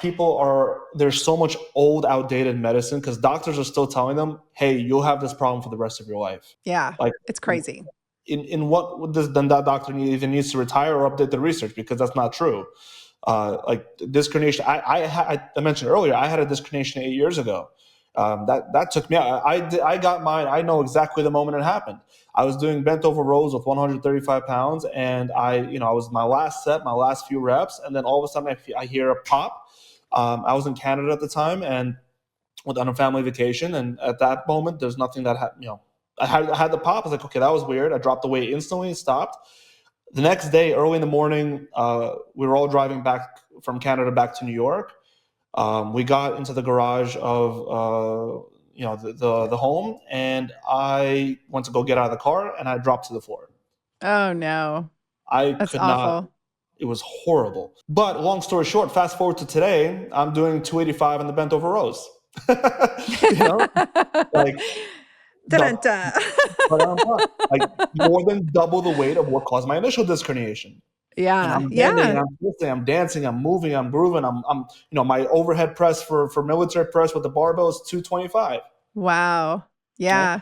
there's so much old, outdated medicine because doctors are still telling them, hey, you'll have this problem for the rest of your life. Yeah, Like it's crazy. In what does then that doctor even needs to retire or update the research because that's not true. Like disc herniation, I mentioned earlier, I had a disc herniation 8 years ago. That took me out. I got mine. I know exactly the moment it happened. I was doing bent over rows with 135 pounds, and I was my last set, my last few reps, and then all of a sudden I hear a pop. I was in Canada at the time and on a family vacation, and at that moment, there's nothing that I had the pop. I was like, okay, that was weird. I dropped the weight instantly, stopped. The next day, early in the morning, we were all driving back from Canada back to New York. We got into the garage of the home, and I went to go get out of the car, and I dropped to the floor. Oh no, I that's could awful. not. It was horrible. But long story short, fast forward to today, I'm doing 285 in the bent over rows. Like Dun-dun-dun. like more than double the weight of what caused my initial disc herniation. And Yeah, I'm bending, yeah. I'm twisting, I'm dancing, I'm moving, I'm grooving. I'm my overhead press for military press with the barbell is 225. Wow. Right? Yeah.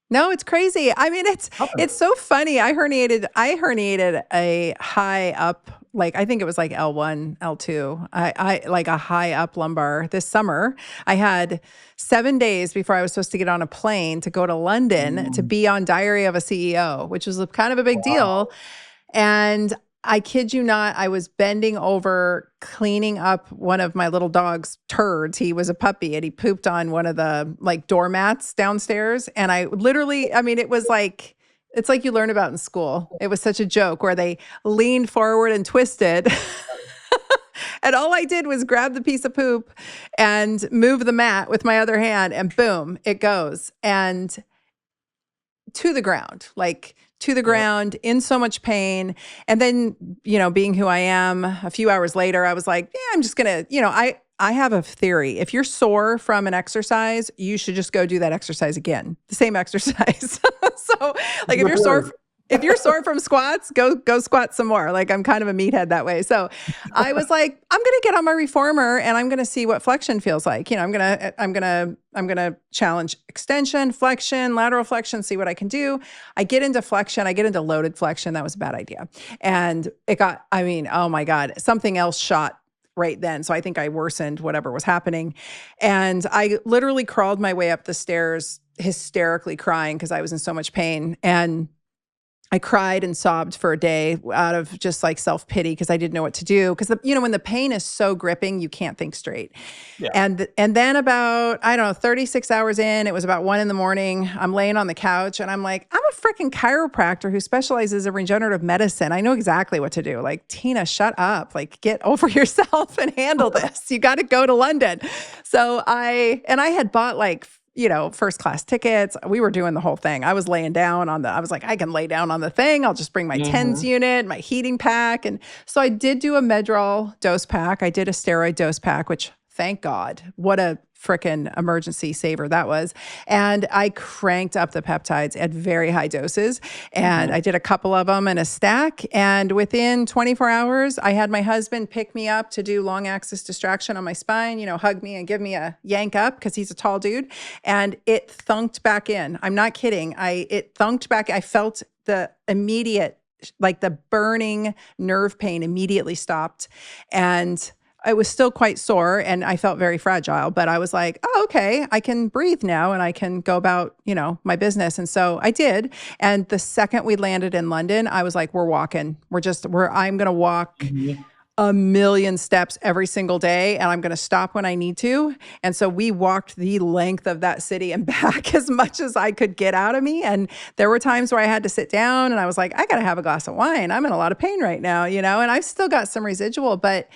No, it's crazy. I mean, it's so funny. I herniated a high up, like I think it was like L1, L2. I like a high up lumbar this summer. I had 7 days before I was supposed to get on a plane to go to London to be on Diary of a CEO, which was kind of a big deal. And I kid you not, I was bending over cleaning up one of my little dog's turds. He was a puppy and he pooped on one of the like doormats downstairs. And I literally, I mean, it's like you learn about in school. It was such a joke where they leaned forward and twisted. And all I did was grab the piece of poop and move the mat with my other hand and boom, it goes. And to the ground, in so much pain. And then, being who I am, a few hours later, I was like, yeah, I'm just going to, I have a theory. If you're sore from an exercise, you should just go do that exercise again, the same exercise. So like if you're sore from squats, go squat some more. Like I'm kind of a meathead that way. So I was like, I'm going to get on my reformer and I'm going to see what flexion feels like. I'm going to challenge extension, flexion, lateral flexion, see what I can do. I get into flexion. I get into loaded flexion. That was a bad idea. And oh my God, something else shot right then. So I think I worsened whatever was happening. And I literally crawled my way up the stairs, hysterically crying because I was in so much pain. And I cried and sobbed for a day out of just like self-pity because I didn't know what to do. Because, when the pain is so gripping, you can't think straight. Yeah. And then about, 36 hours in, it was about 1 a.m. I'm laying on the couch and I'm like, I'm a freaking chiropractor who specializes in regenerative medicine. I know exactly what to do. Like, Tina, shut up. Like, get over yourself and handle this. You got to go to London. So I had bought like, first class tickets. We were doing the whole thing. I was laying down I was like, I can lay down on the thing. I'll just bring my TENS unit, my heating pack. And so I did do a Medrol dose pack. I did a steroid dose pack, which thank God, what a frickin' emergency saver that was. And I cranked up the peptides at very high doses. And I did a couple of them in a stack. And within 24 hours, I had my husband pick me up to do long axis distraction on my spine, hug me and give me a yank up because he's a tall dude. And it thunked back in. I'm not kidding. It thunked back. I felt the immediate, like the burning nerve pain immediately stopped. And it was still quite sore and I felt very fragile, but I was like, oh, okay, I can breathe now and I can go about, my business. And so I did. And the second we landed in London, I was like, we're walking. I'm going to walk a million steps every single day and I'm going to stop when I need to. And so we walked the length of that city and back as much as I could get out of me. And there were times where I had to sit down and I was like, I got to have a glass of wine. I'm in a lot of pain right now, and I've still got some residual, but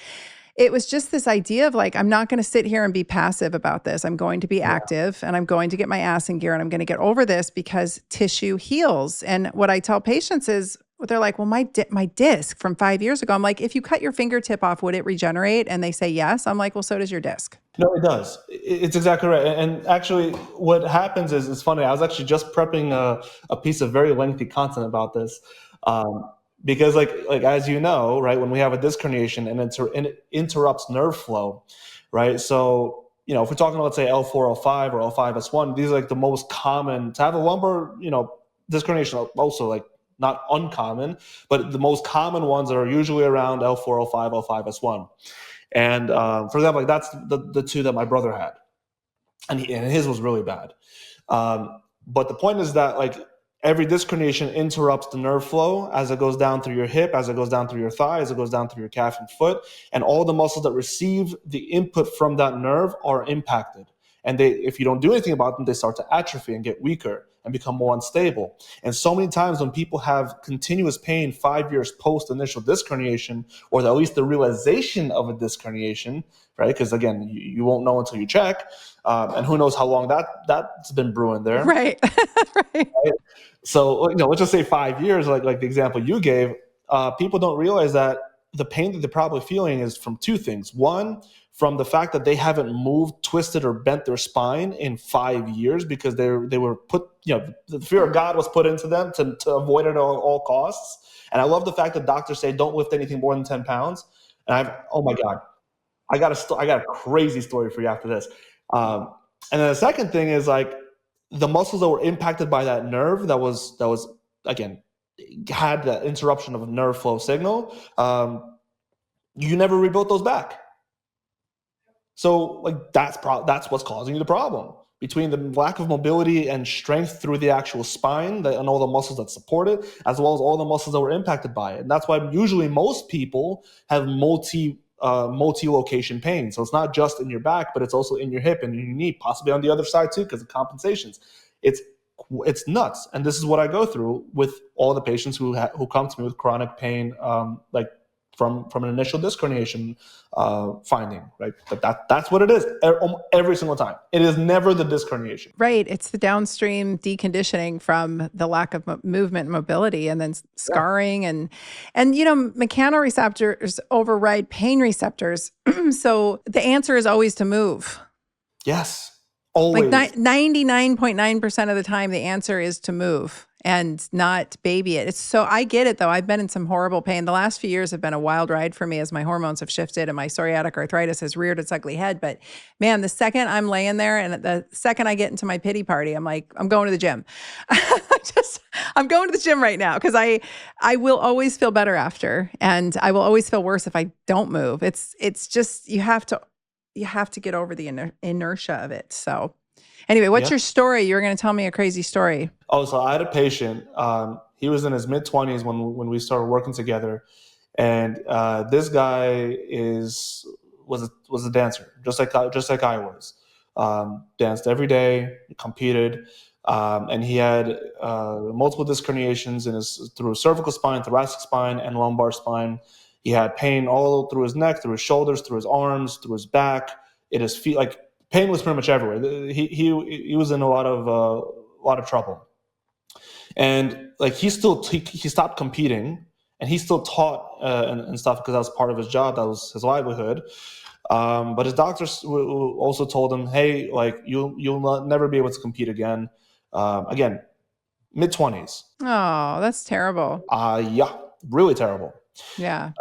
it was just this idea of like, I'm not going to sit here and be passive about this. I'm going to be active and I'm going to get my ass in gear and I'm going to get over this because tissue heals. And what I tell patients is, they're like, well, my disc from 5 years ago. I'm like, if you cut your fingertip off, would it regenerate? And they say yes. I'm like, well, so does your disc. No, it does. It's exactly right. And actually, what happens is, it's funny. I was actually just prepping a piece of very lengthy content about this. Because like as you know, right, when we have a disc herniation and it interrupts nerve flow, right? So, if we're talking, let's say L4, L5 or L5S1, these are like the most common to have a lumbar, disc herniation, also like not uncommon, but the most common ones are usually around L4, L5, L5S1. And for example, like that's the two that my brother had, and his was really bad. But the point is that like every disc herniation interrupts the nerve flow as it goes down through your hip, as it goes down through your thigh, as it goes down through your calf and foot, and all the muscles that receive the input from that nerve are impacted. And if you don't do anything about them, they start to atrophy and get weaker and become more unstable. And so many times when people have continuous pain 5 years post initial disc herniation, or at least the realization of a disc herniation, right? Because again, you won't know until you check, and who knows how long that's been brewing there. Right. Right. So let's just say 5 years, like the example you gave. People don't realize that the pain that they're probably feeling is from two things. One, from the fact that they haven't moved, twisted, or bent their spine in 5 years because they were put, the fear of God was put into them to avoid it at all costs. And I love the fact that doctors say don't lift anything more than 10 pounds. And oh my God, I got a crazy story for you after this. And then the second thing is like the muscles that were impacted by that nerve that was again had that interruption of a nerve flow signal. You never rebuilt those back. So like that's what's causing you the problem, between the lack of mobility and strength through the actual spine and all the muscles that support it, as well as all the muscles that were impacted by it. And that's why usually most people have multi-location pain. So it's not just in your back, but it's also in your hip and in your knee, possibly on the other side too, because of compensations. It's nuts. And this is what I go through with all the patients who come to me with chronic pain, like from an initial disc herniation finding, right? But that's what it is every single time. It is never the disc herniation. Right. It's the downstream deconditioning from the lack of movement and mobility, and then scarring and mechanoreceptors override pain receptors. So the answer is always to move. Yes. Always. Like 99.9% of the time, the answer is to move and not baby it. So I get it though. I've been in some horrible pain. The last few years have been a wild ride for me as my hormones have shifted and my psoriatic arthritis has reared its ugly head. But man, the second I'm laying there and the second I get into my pity party, I'm like, I'm going to the gym. I'm going to the gym right now because I will always feel better after, and I will always feel worse if I don't move. It's just, you have to get over the inertia of it. So anyway, what's your story? You were going to tell me a crazy story. Oh, so I had a patient. He was in his mid-20s when we started working together, and this guy was a dancer, just like I was. Danced every day, competed, and he had multiple disc herniations through his cervical spine, thoracic spine, and lumbar spine. He had pain all through his neck, through his shoulders, through his arms, through his back. In his feet, like pain was pretty much everywhere. He was in a lot of trouble, and like he stopped competing, and he still taught and stuff because that was part of his job. That was his livelihood. But his doctors also told him, hey, like you'll never be able to compete again. Again, mid-20s. Oh, that's terrible. Yeah, really terrible. Yeah.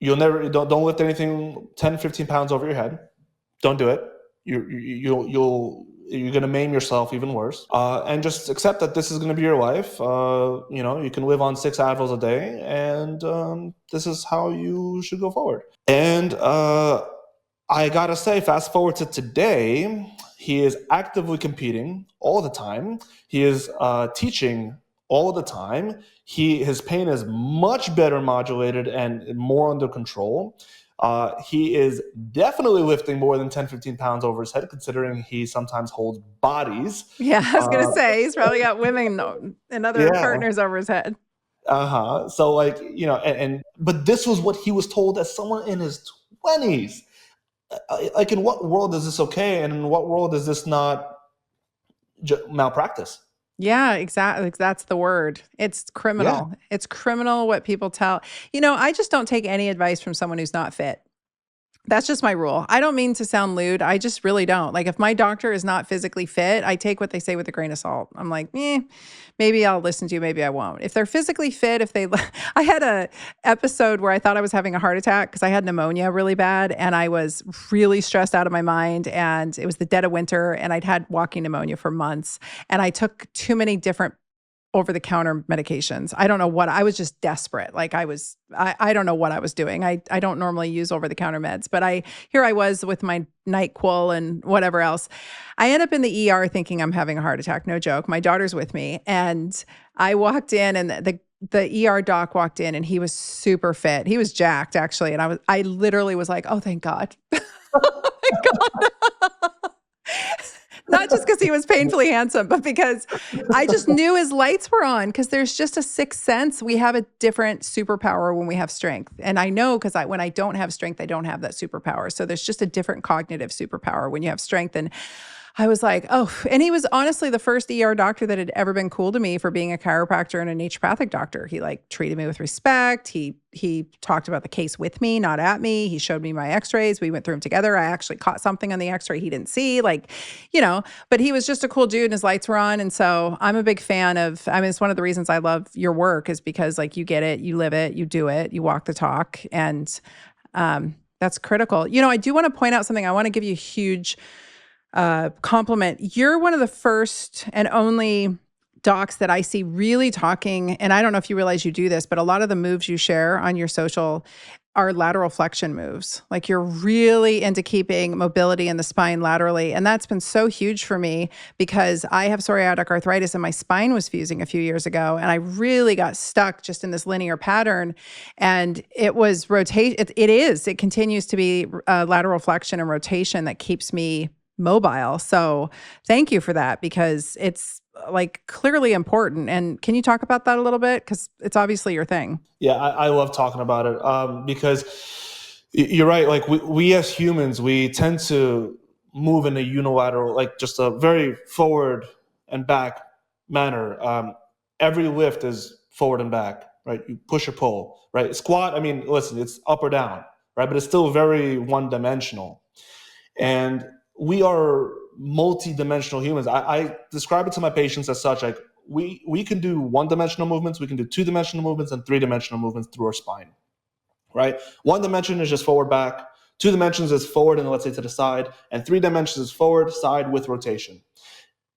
You'll never don't lift anything 10, 15 pounds over your head. Don't do it. You're going to maim yourself even worse. And just accept that this is going to be your life. You can live on 6 Advils a day, and this is how you should go forward. And I gotta say, fast forward to today, he is actively competing all the time. He is teaching all the time. His pain is much better modulated and more under control. He is definitely lifting more than 10, 15 pounds over his head, considering he sometimes holds bodies. Yeah, I was going to say, he's probably got women and other partners over his head. So but this was what he was told as someone in his 20s. Like, in what world is this okay? And in what world is this not malpractice? Yeah, exactly. That's the word. It's criminal. Yeah. It's criminal what people tell. I just don't take any advice from someone who's not fit. That's just my rule. I don't mean to sound lewd. I just really don't. Like, if my doctor is not physically fit, I take what they say with a grain of salt. I'm like, maybe I'll listen to you. Maybe I won't. If they're physically fit, I had a episode where I thought I was having a heart attack because I had pneumonia really bad and I was really stressed out of my mind, and it was the dead of winter and I'd had walking pneumonia for months, and I took too many different over-the-counter medications. I don't know what, I was just desperate. Like, I don't know what I was doing. I don't normally use over-the-counter meds, but here I was with my NyQuil and whatever else. I end up in the ER thinking I'm having a heart attack. No joke. My daughter's with me, and I walked in, and the ER doc walked in, and he was super fit. He was jacked, actually. And I literally was like, oh, thank God. Oh my God. Not just because he was painfully handsome, but because I just knew his lights were on, because there's just a sixth sense. We have a different superpower when we have strength. And I know because when I don't have strength, I don't have that superpower. So there's just a different cognitive superpower when you have strength. And I was like, oh, and he was honestly the first ER doctor that had ever been cool to me for being a chiropractor and a naturopathic doctor. He treated me with respect. He talked about the case with me, not at me. He showed me my x-rays. We went through them together. I actually caught something on the x-ray he didn't see, but he was just a cool dude and his lights were on. And so I'm a big fan of, it's one of the reasons I love your work, is because you get it, you live it, you do it, you walk the talk. And that's critical. I do want to point out something. I want to give you a huge compliment. You're one of the first and only docs that I see really talking, and I don't know if you realize you do this, but a lot of the moves you share on your social are lateral flexion moves. Like, you're really into keeping mobility in the spine laterally. And that's been so huge for me because I have psoriatic arthritis and my spine was fusing a few years ago. And I really got stuck just in this linear pattern. And it was rotation. It continues to be lateral flexion and rotation that keeps me mobile. So thank you for that, because it's clearly important. And can you talk about that a little bit? Because it's obviously your thing. Yeah, I love talking about it because you're right. Like, we as humans, we tend to move in a unilateral, just a very forward and back manner. Every lift is forward and back, right? You push or pull, right? Squat, listen, it's up or down, right? But it's still very one-dimensional. And we are multi-dimensional humans. I describe it to my patients as such, we can do one-dimensional movements, we can do two-dimensional movements, and three-dimensional movements through our spine, right? One dimension is just forward, back. 2 dimensions is forward and let's say to the side, and 3 dimensions is forward, side with rotation.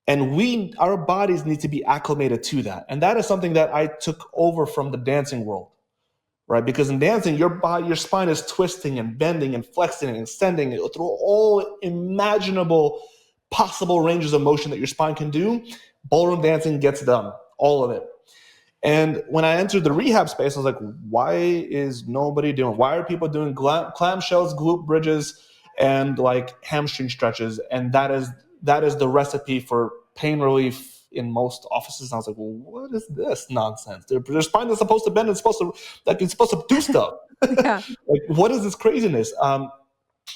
And our bodies need to be acclimated to that. And that is something that I took over from the dancing world. Right, because in dancing, your spine is twisting and bending and flexing and extending through all imaginable possible ranges of motion that your spine can do. Ballroom dancing gets done, all of it. And when I entered the rehab space, I was like, why is nobody doing? Why are people doing clamshells, glute bridges, and hamstring stretches? And that is the recipe for pain relief in most offices. And I was like, well, what is this nonsense? Their spine is supposed to bend. It's supposed to do stuff. Yeah. What is this craziness?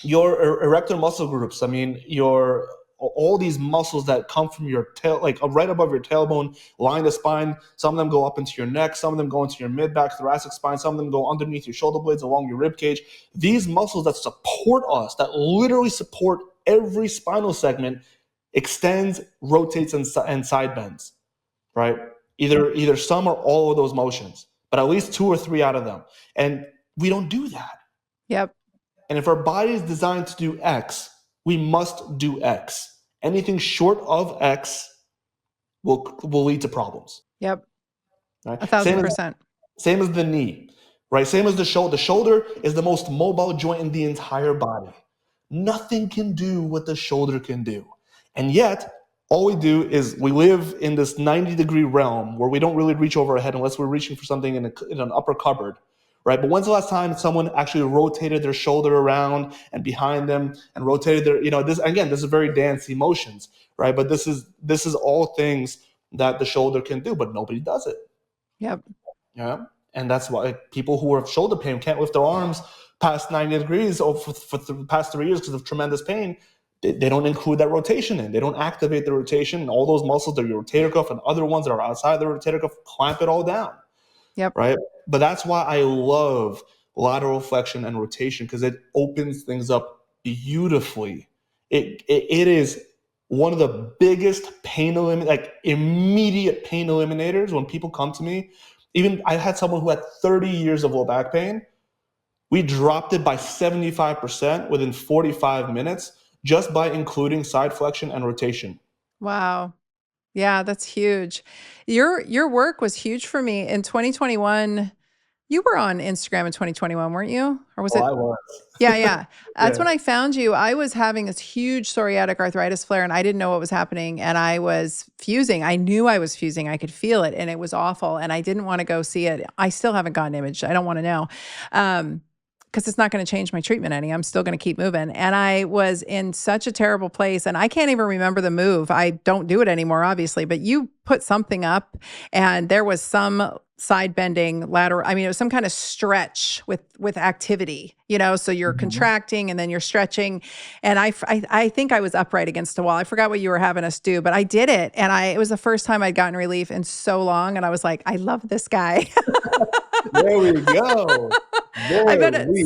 Your erector muscle groups. all these muscles that come from your tail, like right above your tailbone, line the spine. Some of them go up into your neck. Some of them go into your mid-back, thoracic spine. Some of them go underneath your shoulder blades, along your rib cage. These muscles that support us, that literally support every spinal segment, extends, rotates, and side bends, right? Either some or all of those motions, but at least 2 or 3 out of them. And we don't do that. Yep. And if our body is designed to do X, we must do X. Anything short of X will lead to problems. Yep. Right? 1,000%. Same as the knee, right? Same as the shoulder. The shoulder is the most mobile joint in the entire body. Nothing can do what the shoulder can do. And yet, all we do is we live in this 90-degree realm where we don't really reach over our head unless we're reaching for something in an upper cupboard, right? But when's the last time someone actually rotated their shoulder around and behind them and rotated their, this is very dancey motions, right? But this is all things that the shoulder can do, but nobody does it. Yep. Yeah. And that's why people who have shoulder pain can't lift their arms past 90 degrees or for the past 3 years because of tremendous pain. They don't include that rotation in. They don't activate the rotation, and all those muscles, the rotator cuff and other ones that are outside the rotator cuff, clamp it all down. Yep. Right. But that's why I love lateral flexion and rotation, because it opens things up beautifully. It is one of the biggest immediate pain eliminators when people come to me. Even I had someone who had 30 years of low back pain. We dropped it by 75% within 45 minutes just by including side flexion and rotation. Wow. Yeah, that's huge. Your work was huge for me in 2021. You were on Instagram in 2021, weren't you? Or was it? I was. Yeah. That's Yeah. when I found you. I was having this huge psoriatic arthritis flare and I didn't know what was happening. And I was fusing. I knew I was fusing. I could feel it and it was awful. And I didn't want to go see it. I still haven't gotten imaged. I don't want to know. Because it's not going to change my treatment any. I'm still going to keep moving. And I was in such a terrible place. And I can't even remember the move. I don't do it anymore, obviously. But you put something up and there was some side bending lateral. I mean, it was some kind of stretch with activity, so you're contracting and then you're stretching. And I think I was upright against a wall. I forgot what you were having us do, but I did it. And it was the first time I'd gotten relief in so long. And I was like, I love this guy. There we go. I've been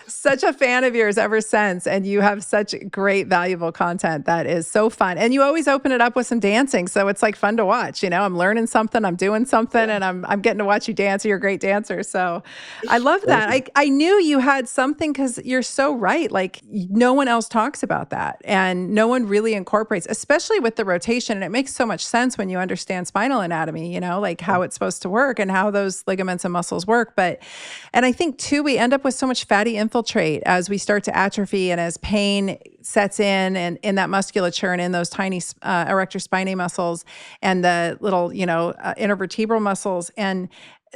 such a fan of yours ever since. And you have such great, valuable content that is so fun. And you always open it up with some dancing. So it's like fun to watch. I'm learning something, I'm doing something, and I'm getting to watch you dance. You're a great dancer. So I love that. I knew you had something because you're so right. Like no one else talks about that. And no one really incorporates, especially with the rotation. And it makes so much sense when you understand spinal anatomy, like how it's supposed to work and how those ligaments and muscles work. And I think too, we end up with so much fatty infiltrate as we start to atrophy and as pain sets in and in that musculature and in those tiny erector spinae muscles and the little, intervertebral muscles. And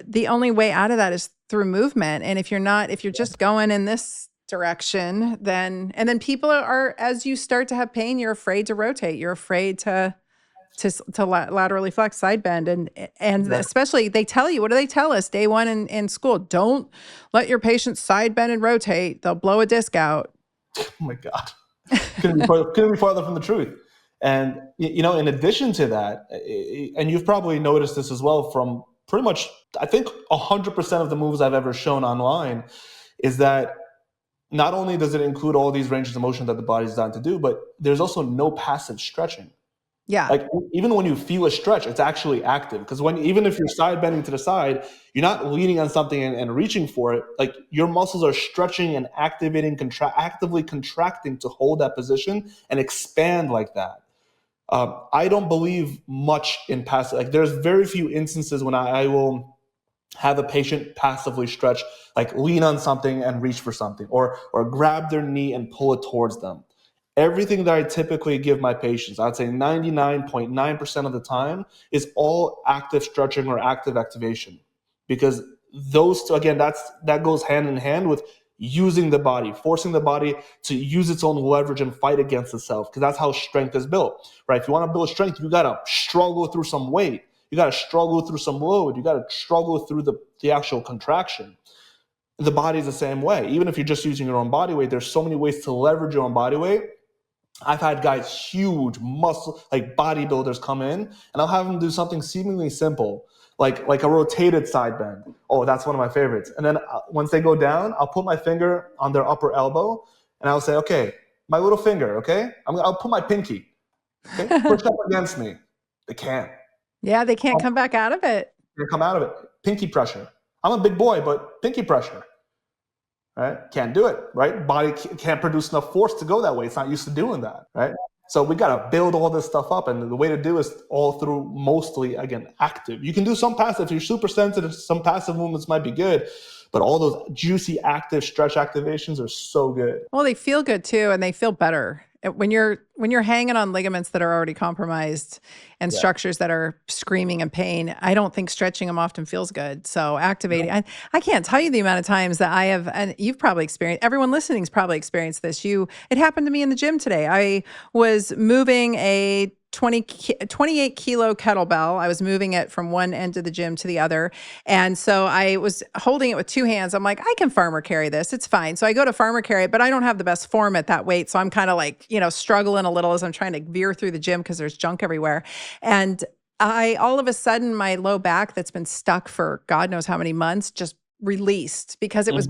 the only way out of that is through movement. And if you're just going in this direction, then people are, as you start to have pain, you're afraid to rotate. You're afraid to laterally flex, side bend. And especially they tell you, what do they tell us day one in school? Don't let your patients side bend and rotate. They'll blow a disc out. Oh my God. Couldn't be farther from the truth. And, in addition to that, and you've probably noticed this as well from pretty much, I think 100% of the moves I've ever shown online is that not only does it include all these ranges of motion that the body's designed to do, but there's also no passive stretching. Yeah. Like even when you feel a stretch, it's actually active. Because even if you're side bending to the side, you're not leaning on something and reaching for it. Like your muscles are stretching and activating, actively contracting to hold that position and expand like that. I don't believe much in passive. Like there's very few instances when I will have a patient passively stretch, like lean on something and reach for something, or grab their knee and pull it towards them. Everything that I typically give my patients, I'd say 99.9% of the time, is all active stretching or active activation. Because those two, again, that goes hand in hand with using the body, forcing the body to use its own leverage and fight against itself, because that's how strength is built, right? If you want to build strength, you got to struggle through some weight. You got to struggle through some load. You got to struggle through the actual contraction. The body is the same way. Even if you're just using your own body weight, there's so many ways to leverage your own body weight I've had guys, huge muscle, like bodybuilders, come in, and I'll have them do something seemingly simple, like a rotated side bend. Oh, that's one of my favorites. And then once they go down, I'll put my finger on their upper elbow, and I'll say, okay, my little finger, okay? I'll put my pinky, okay? Push up against me. They can't. Yeah, they can't come back out of it. They come out of it. Pinky pressure. I'm a big boy, but pinky pressure. Right? Can't do it, right? Body can't produce enough force to go that way. It's not used to doing that, right? So we got to build all this stuff up. And the way to do is all through mostly, again, active. You can do some passive. If you're super sensitive, some passive movements might be good. But all those juicy, active stretch activations are so good. Well, they feel good too, and they feel better. When you're hanging on ligaments that are already compromised and structures that are screaming in pain, I don't think stretching them often feels good. So activating, I can't tell you the amount of times that I have, and you've probably experienced, everyone listening's probably experienced this. It happened to me in the gym today. I was moving a 28 kilo kettlebell. I was moving it from one end of the gym to the other. And so I was holding it with two hands. I'm like, I can farmer carry this. It's fine. So I go to farmer carry it, but I don't have the best form at that weight. So I'm kind of like, struggling a little as I'm trying to veer through the gym because there's junk everywhere. And all of a sudden, my low back that's been stuck for God knows how many months just released because it was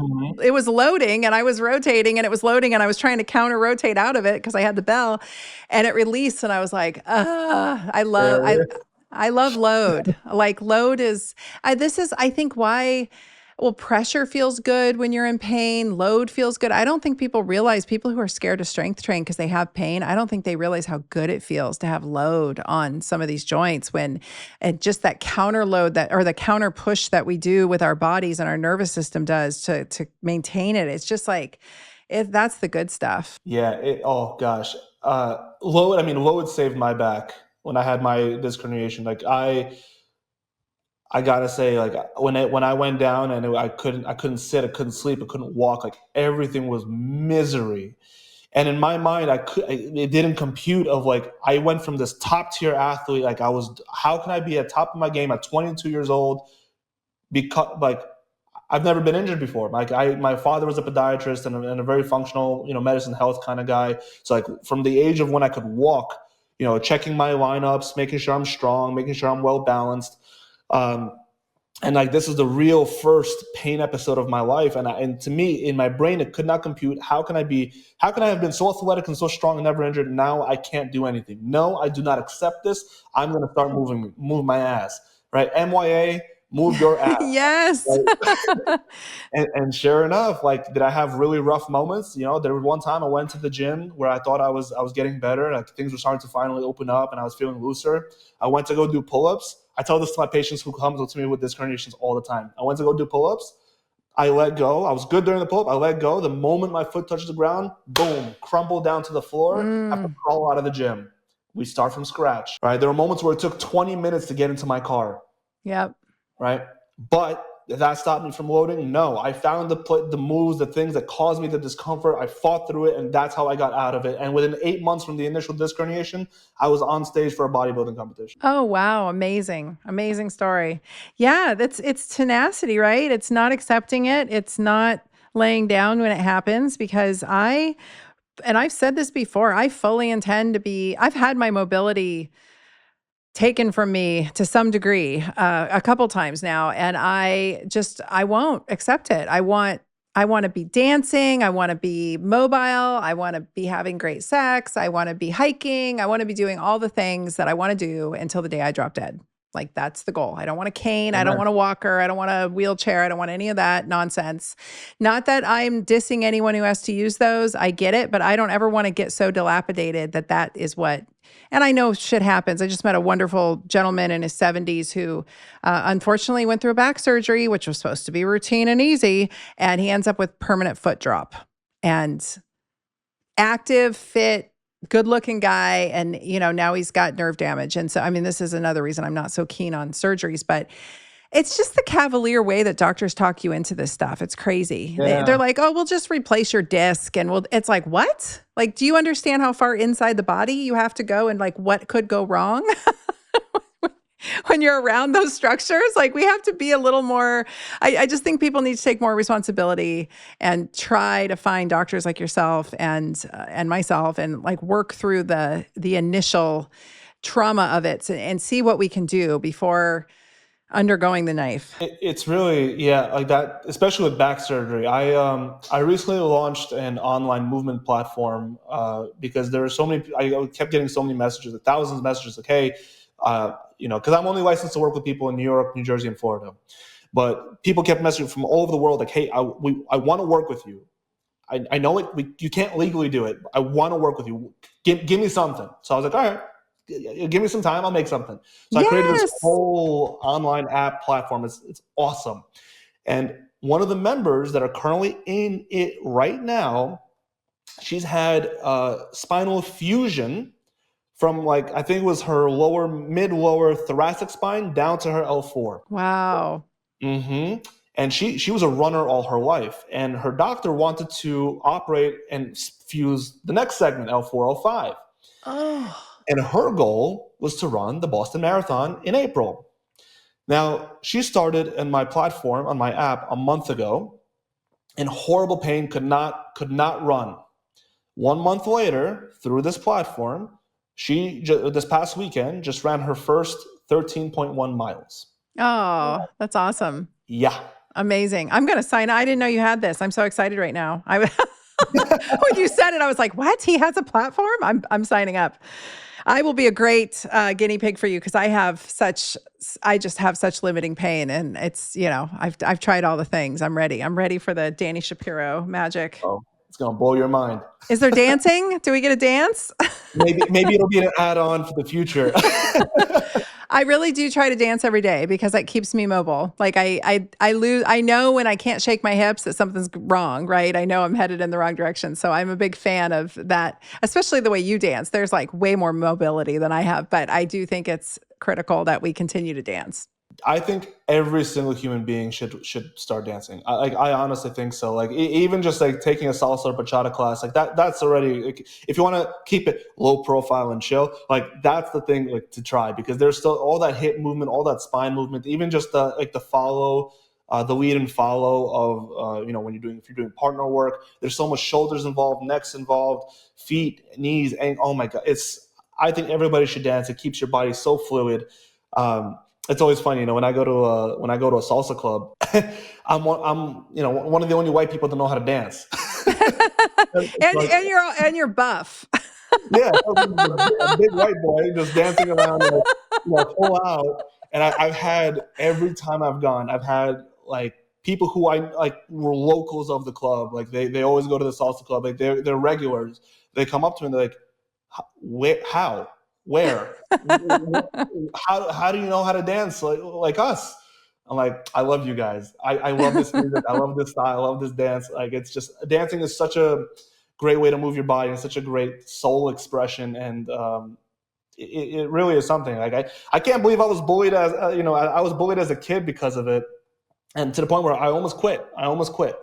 loading and I was rotating and it was loading and I was trying to counter rotate out of it because I had the bell, and it released and I was like, I love load. Like load is this is I think why. Well, pressure feels good when you're in pain. Load feels good. I don't think people realize, people who are scared to strength train because they have pain, I don't think they realize how good it feels to have load on some of these joints and just that counter load or the counter push that we do with our bodies and our nervous system does to maintain it. It's just like, that's the good stuff. Yeah. Oh gosh. Load saved my back when I had my disc herniation. Like I gotta say, like when I went down and I couldn't sit, I couldn't sleep, I couldn't walk. Like everything was misery. And in my mind, it didn't compute of like, I went from this top tier athlete. Like how can I be at top of my game at 22 years old? Because like, I've never been injured before. Like my father was a podiatrist and a very functional, medicine health kind of guy. So like from the age of when I could walk, checking my lineups, making sure I'm strong, making sure I'm well balanced. And like this is the real first pain episode of my life, and to me, in my brain, it could not compute. How can I have been so athletic and so strong and never injured, and now I can't do anything? No, I do not accept this. I'm going to start move my ass, right? MYA, move your ass. Yes. Right? and sure enough, like, did I have really rough moments? There was one time I went to the gym where I thought I was getting better, like things were starting to finally open up, and I was feeling looser. I went to go do pull-ups. I tell this to my patients who come to me with disc herniations all the time. I went to go do pull-ups. I let go. I was good during the pull-up. I let go. The moment my foot touches the ground, boom, crumble down to the floor. I have to crawl out of the gym. We start from scratch. Right? There were moments where it took 20 minutes to get into my car. Yep. Right? But did that stop me from loading? No. I found the moves, the things that caused me the discomfort. I fought through it, and that's how I got out of it. And within 8 months from the initial disc herniation, I was on stage for a bodybuilding competition. Oh, wow. Amazing. Amazing story. Yeah, it's tenacity, right? It's not accepting it. It's not laying down when it happens, because and I've said this before, I fully intend to I've had my mobility taken from me to some degree a couple times now, and I won't accept it. I want to be dancing. I want to be mobile. I want to be having great sex. I want to be hiking. I want to be doing all the things that I want to do until the day I drop dead. Like, that's the goal. I don't want a cane. I don't want a walker. I don't want a wheelchair. I don't want any of that nonsense. Not that I'm dissing anyone who has to use those. I get it, but I don't ever want to get so dilapidated that is what. And I know shit happens. I just met a wonderful gentleman in his 70s who unfortunately went through a back surgery, which was supposed to be routine and easy. And he ends up with permanent foot drop. And active, fit, good-looking guy, and now he's got nerve damage. And so, this is another reason I'm not so keen on surgeries, but it's just the cavalier way that doctors talk you into this stuff. It's crazy. Yeah. They're like, oh, we'll just replace your disc, and it's like, what? Like, do you understand how far inside the body you have to go and like what could go wrong? when you're around those structures. Like we have to be a little more, I just think people need to take more responsibility and try to find doctors like yourself and myself and like work through the initial trauma of it and see what we can do before undergoing the knife. It's really, yeah, like that, especially with back surgery. I recently launched an online movement platform because there are so many. I kept getting so many messages, like thousands of messages, like, hey, because I'm only licensed to work with people in New York, New Jersey, and Florida, but people kept messaging from all over the world, like, hey, I want to work with you. I know you can't legally do it. I want to work with you. Give me something. So I was like, all right. Give me some time, I'll make something. So I created this whole online app platform. It's awesome. And one of the members that are currently in it right now, she's had spinal fusion from like, I think it was her mid-lower thoracic spine down to her L4. Wow. Mm-hmm. And she was a runner all her life. And her doctor wanted to operate and fuse the next segment, L4, L5. Oh. And her goal was to run the Boston Marathon in April. Now, she started in my platform on my app a month ago in horrible pain, could not run. 1 month later, through this platform, she this past weekend just ran her first 13.1 miles. Oh, that's awesome. Yeah. Amazing. I'm going to sign up. I didn't know you had this. I'm so excited right now. When you said it, I was like, what? He has a platform? I'm signing up. I will be a great guinea pig for you because I just have such limiting pain, and it's, I've tried all the things. I'm ready. I'm ready for the Danny Shapiro magic. Oh, it's gonna blow your mind. Is there dancing? Do we get a dance? Maybe it'll be an add-on for the future. I really do try to dance every day because it keeps me mobile. Like I know when I can't shake my hips that something's wrong, right? I know I'm headed in the wrong direction. So I'm a big fan of that, especially the way you dance. There's like way more mobility than I have, but I do think it's critical that we continue to dance. I think every single human being should start dancing. I honestly think so. Like even just like taking a salsa or bachata class, like that's already, like, if you want to keep it low profile and chill, like that's the thing like to try, because there's still all that hip movement, all that spine movement, even just the follow, the lead and follow of when if you're doing partner work, there's so much shoulders involved, necks involved, feet, knees, and oh my god, I think everybody should dance. It keeps your body so fluid. It's always funny, when I go to a salsa club, I'm one of the only white people that know how to dance. and you're buff. Yeah, a big white boy just dancing around, full out. And I've had, every time I've gone, I've had like people who I like were locals of the club. Like they always go to the salsa club. Like they're regulars. They come up to me and they're like, how? Where? How do you know how to dance like us? I'm like, I love you guys. I love this music. I love this style. I love this dance. Like, it's just, dancing is such a great way to move your body and such a great soul expression. And it really is something. Like I can't believe I was bullied as I was bullied as a kid because of it, and to the point where I almost quit. I almost quit.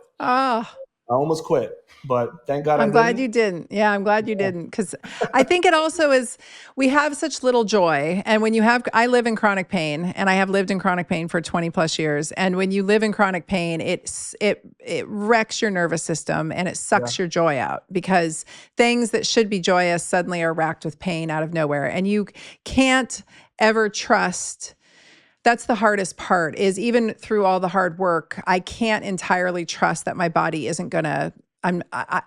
But thank God I'm glad you didn't. Yeah, I'm glad you didn't. Because I think it also is, we have such little joy. And when I live in chronic pain, and I have lived in chronic pain for 20 plus years. And when you live in chronic pain, it wrecks your nervous system and it sucks your joy out, because things that should be joyous suddenly are racked with pain out of nowhere. And you can't ever trust. That's the hardest part, is even through all the hard work, I can't entirely trust that my body isn't going to,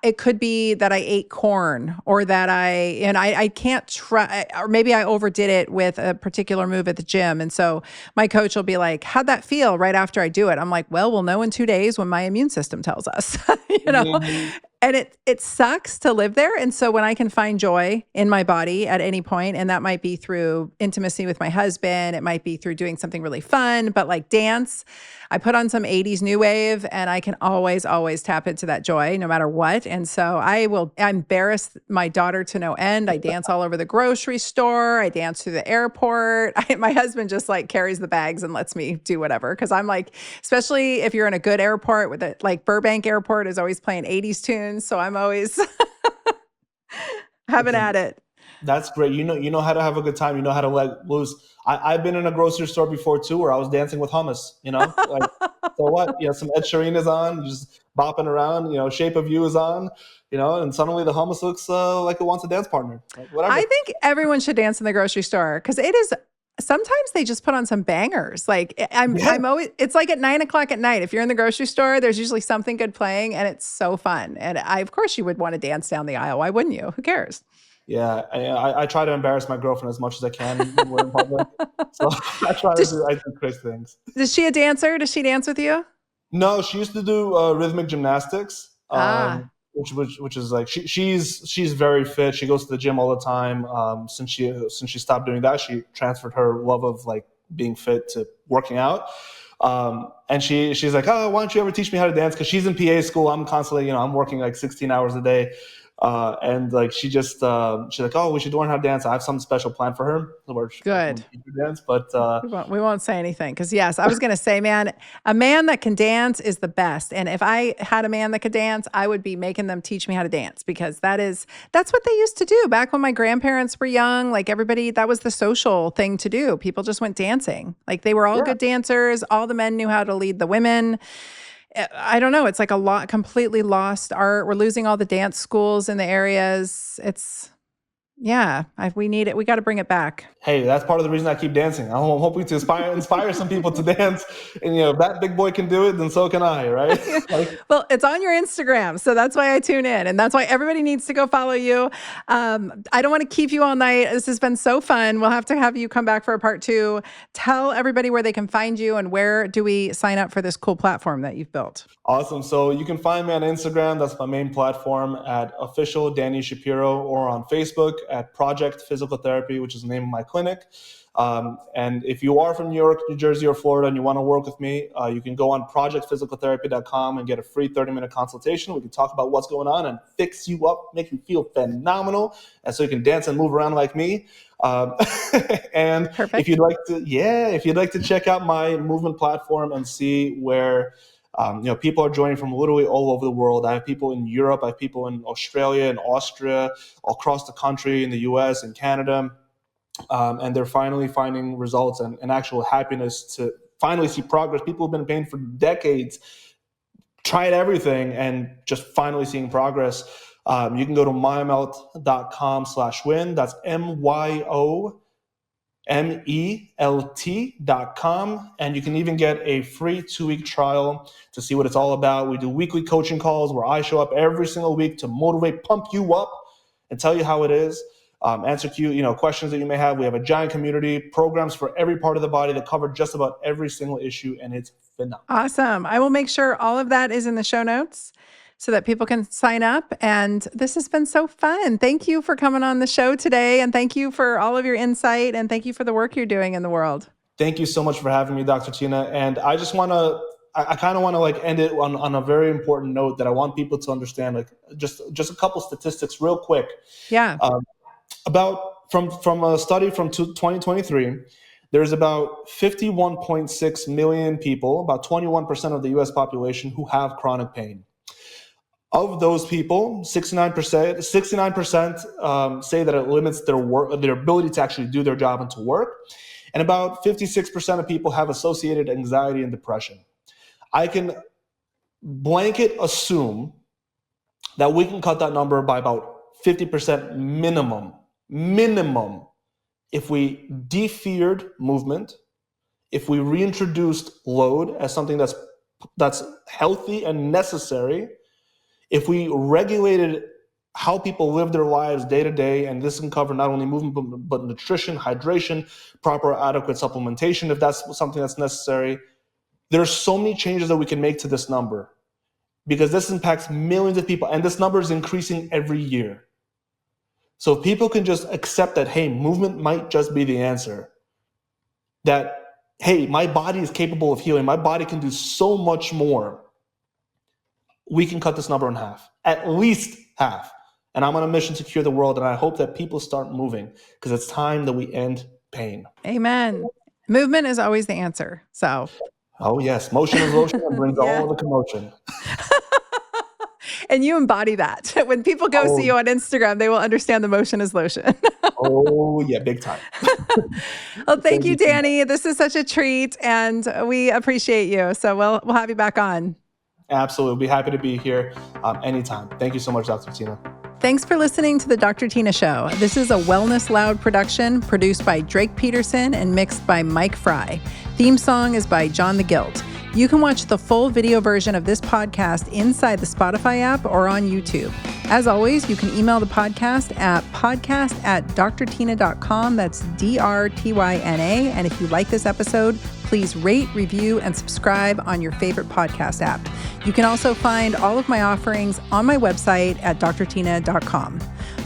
it could be that I ate corn, or that I can't try, or maybe I overdid it with a particular move at the gym. And so my coach will be like, how'd that feel right after I do it? I'm like, well, we'll know in 2 days when my immune system tells us, Mm-hmm. And it sucks to live there. And so when I can find joy in my body at any point, and that might be through intimacy with my husband, it might be through doing something really fun, but like dance, I put on some 80s new wave, and I can always tap into that joy no matter what. And so I embarrass my daughter to no end. I dance all over the grocery store. I dance through the airport. My husband just like carries the bags and lets me do whatever. Cause I'm like, especially if you're in a good airport with it, like Burbank Airport is always playing 80s tunes. So I'm always having at it. That's great. You know how to have a good time. You know how to let loose. I've been in a grocery store before too, where I was dancing with hummus. Like, so what? Some Ed Sheeran is on, just bopping around. Shape of You is on. And suddenly the hummus looks like it wants a dance partner. Like, I whatever. think everyone should dance in the grocery store because it is. Sometimes they just put on some bangers. Like Yeah, I'm always. It's like at 9 o'clock at night. If you're in the grocery store, there's usually something good playing, and it's so fun. And of course, you would want to dance down the aisle. Why wouldn't you? Who cares? yeah. I try to embarrass my girlfriend as much as I can when we're in public. So Does, I do crazy things. is she a dancer? Does she dance with you? No, she used to do rhythmic gymnastics, Ah, which is like she's very fit. She goes to the gym all the time. Since she stopped doing that, she transferred her love of like being fit to working out. And she's like, oh, why don't you ever teach me how to dance? Because she's in PA school. I'm constantly, I'm working like 16 hours a day. And like she's like, oh, we should learn how to dance. I have some special plan for her where I good. can teach her dance. But We won't say anything because yes, I was going to say, man, a man that can dance is the best. And if I had a man that could dance, I would be making them teach me how to dance because that's what they used to do back when my grandparents were young. Like everybody, that was the social thing to do. People just went dancing. Like they were all yeah, good dancers. All the men knew how to lead the women. I don't know. It's like a lot completely lost art. We're losing all the dance schools in the areas. Yeah, we need it. We got to bring it back. hey, that's part of the reason I keep dancing. I'm hoping to inspire some people to dance. And if that big boy can do it, then so can I, right? Like, Well, it's on your Instagram. So that's why I tune in. And that's why everybody needs to go follow you. I don't want to keep you all night. This has been so fun. We'll have to have you come back for a part 2. Tell everybody where they can find you and where do we sign up for this cool platform that you've built. awesome. So you can find me on Instagram. That's my main platform at official Danny Shapiro, or on Facebook at Project Physical Therapy, which is the name of my clinic. And if you are from New York, New Jersey, or Florida and you want to work with me, you can go on projectphysicaltherapy.com and get a free 30-minute consultation. We can talk about what's going on and fix you up, make you feel phenomenal, and so you can dance and move around like me. And Perfect. if you'd like to check out my movement platform and see where people are joining from literally all over the world. I have people in Europe, I have people in Australia and Austria, across the country, in the US and Canada. And they're finally finding results and actual happiness to finally see progress. People have been in pain for decades, tried everything, and just finally seeing progress. You can go to myomelt.com/win. That's MYOMELT.com. And you can even get a free 2-week trial to see what it's all about. We do weekly coaching calls where I show up every single week to motivate, pump you up, and tell you how it is. Answer questions that you may have. We have a giant community, programs for every part of the body that cover just about every single issue, and it's phenomenal. Awesome. I will make sure all of that is in the show notes so that people can sign up. And this has been so fun. Thank you for coming on the show today. And thank you for all of your insight. And thank you for the work you're doing in the world. Thank you so much for having me, Dr. Tina. And I just want to, I kind of want to like end it on a very important note that I want people to understand, like just a couple statistics real quick. Yeah. About from a study from 2023, there's about 51.6 million people, about 21% of the US population, who have chronic pain. Of those people, 69% say that it limits their ability to actually do their job and to work. And about 56% of people have associated anxiety and depression. I can blanket assume that we can cut that number by about 50% minimum, if we de-feared movement, if we reintroduced load as something that's healthy and necessary, if we regulated how people live their lives day to day, and this can cover not only movement, but nutrition, hydration, proper adequate supplementation, if that's something that's necessary. There's so many changes that we can make to this number because this impacts millions of people, and this number is increasing every year. So if people can just accept that, hey, movement might just be the answer, that, hey, my body is capable of healing, my body can do so much more, we can cut this number in half, at least half. And I'm on a mission to cure the world, and I hope that people start moving because it's time that we end pain. Amen. Movement is always the answer. So. Oh, yes. Motion is lotion and brings Yeah. all the commotion. And you embody that. When people go see you on Instagram, they will understand the motion is lotion. Oh, yeah, big time. Well, thank you, Danny. This is such a treat, and we appreciate you. So we'll have you back on. Absolutely. Be happy to be here anytime. Thank you so much, Dr. Tina. Thanks for listening to The Dr. Tina Show. This is a Wellness Loud production produced by Drake Peterson and mixed by Mike Fry. Theme song is by John the Guilt. You can watch the full video version of this podcast inside the Spotify app or on YouTube. As always, you can email the podcast at podcast@drtyna.com. That's DRTYNA. And if you like this episode, please rate, review, and subscribe on your favorite podcast app. You can also find all of my offerings on my website at drtyna.com.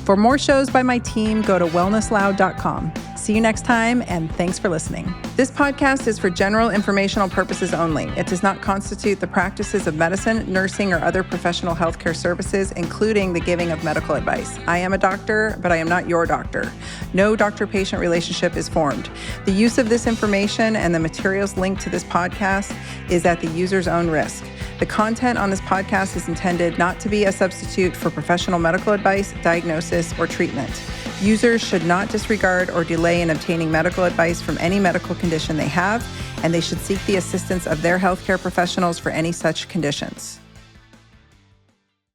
For more shows by my team, go to wellnessloud.com. See you next time, and thanks for listening. This podcast is for general informational purposes only. It does not constitute the practices of medicine, nursing, or other professional healthcare services, including the giving of medical advice. I am a doctor, but I am not your doctor. No doctor-patient relationship is formed. The use of this information and the materials linked to this podcast is at the user's own risk. The content on this podcast is intended not to be a substitute for professional medical advice, diagnosis, or treatment. Users should not disregard or delay in obtaining medical advice from any medical condition they have, and they should seek the assistance of their healthcare professionals for any such conditions.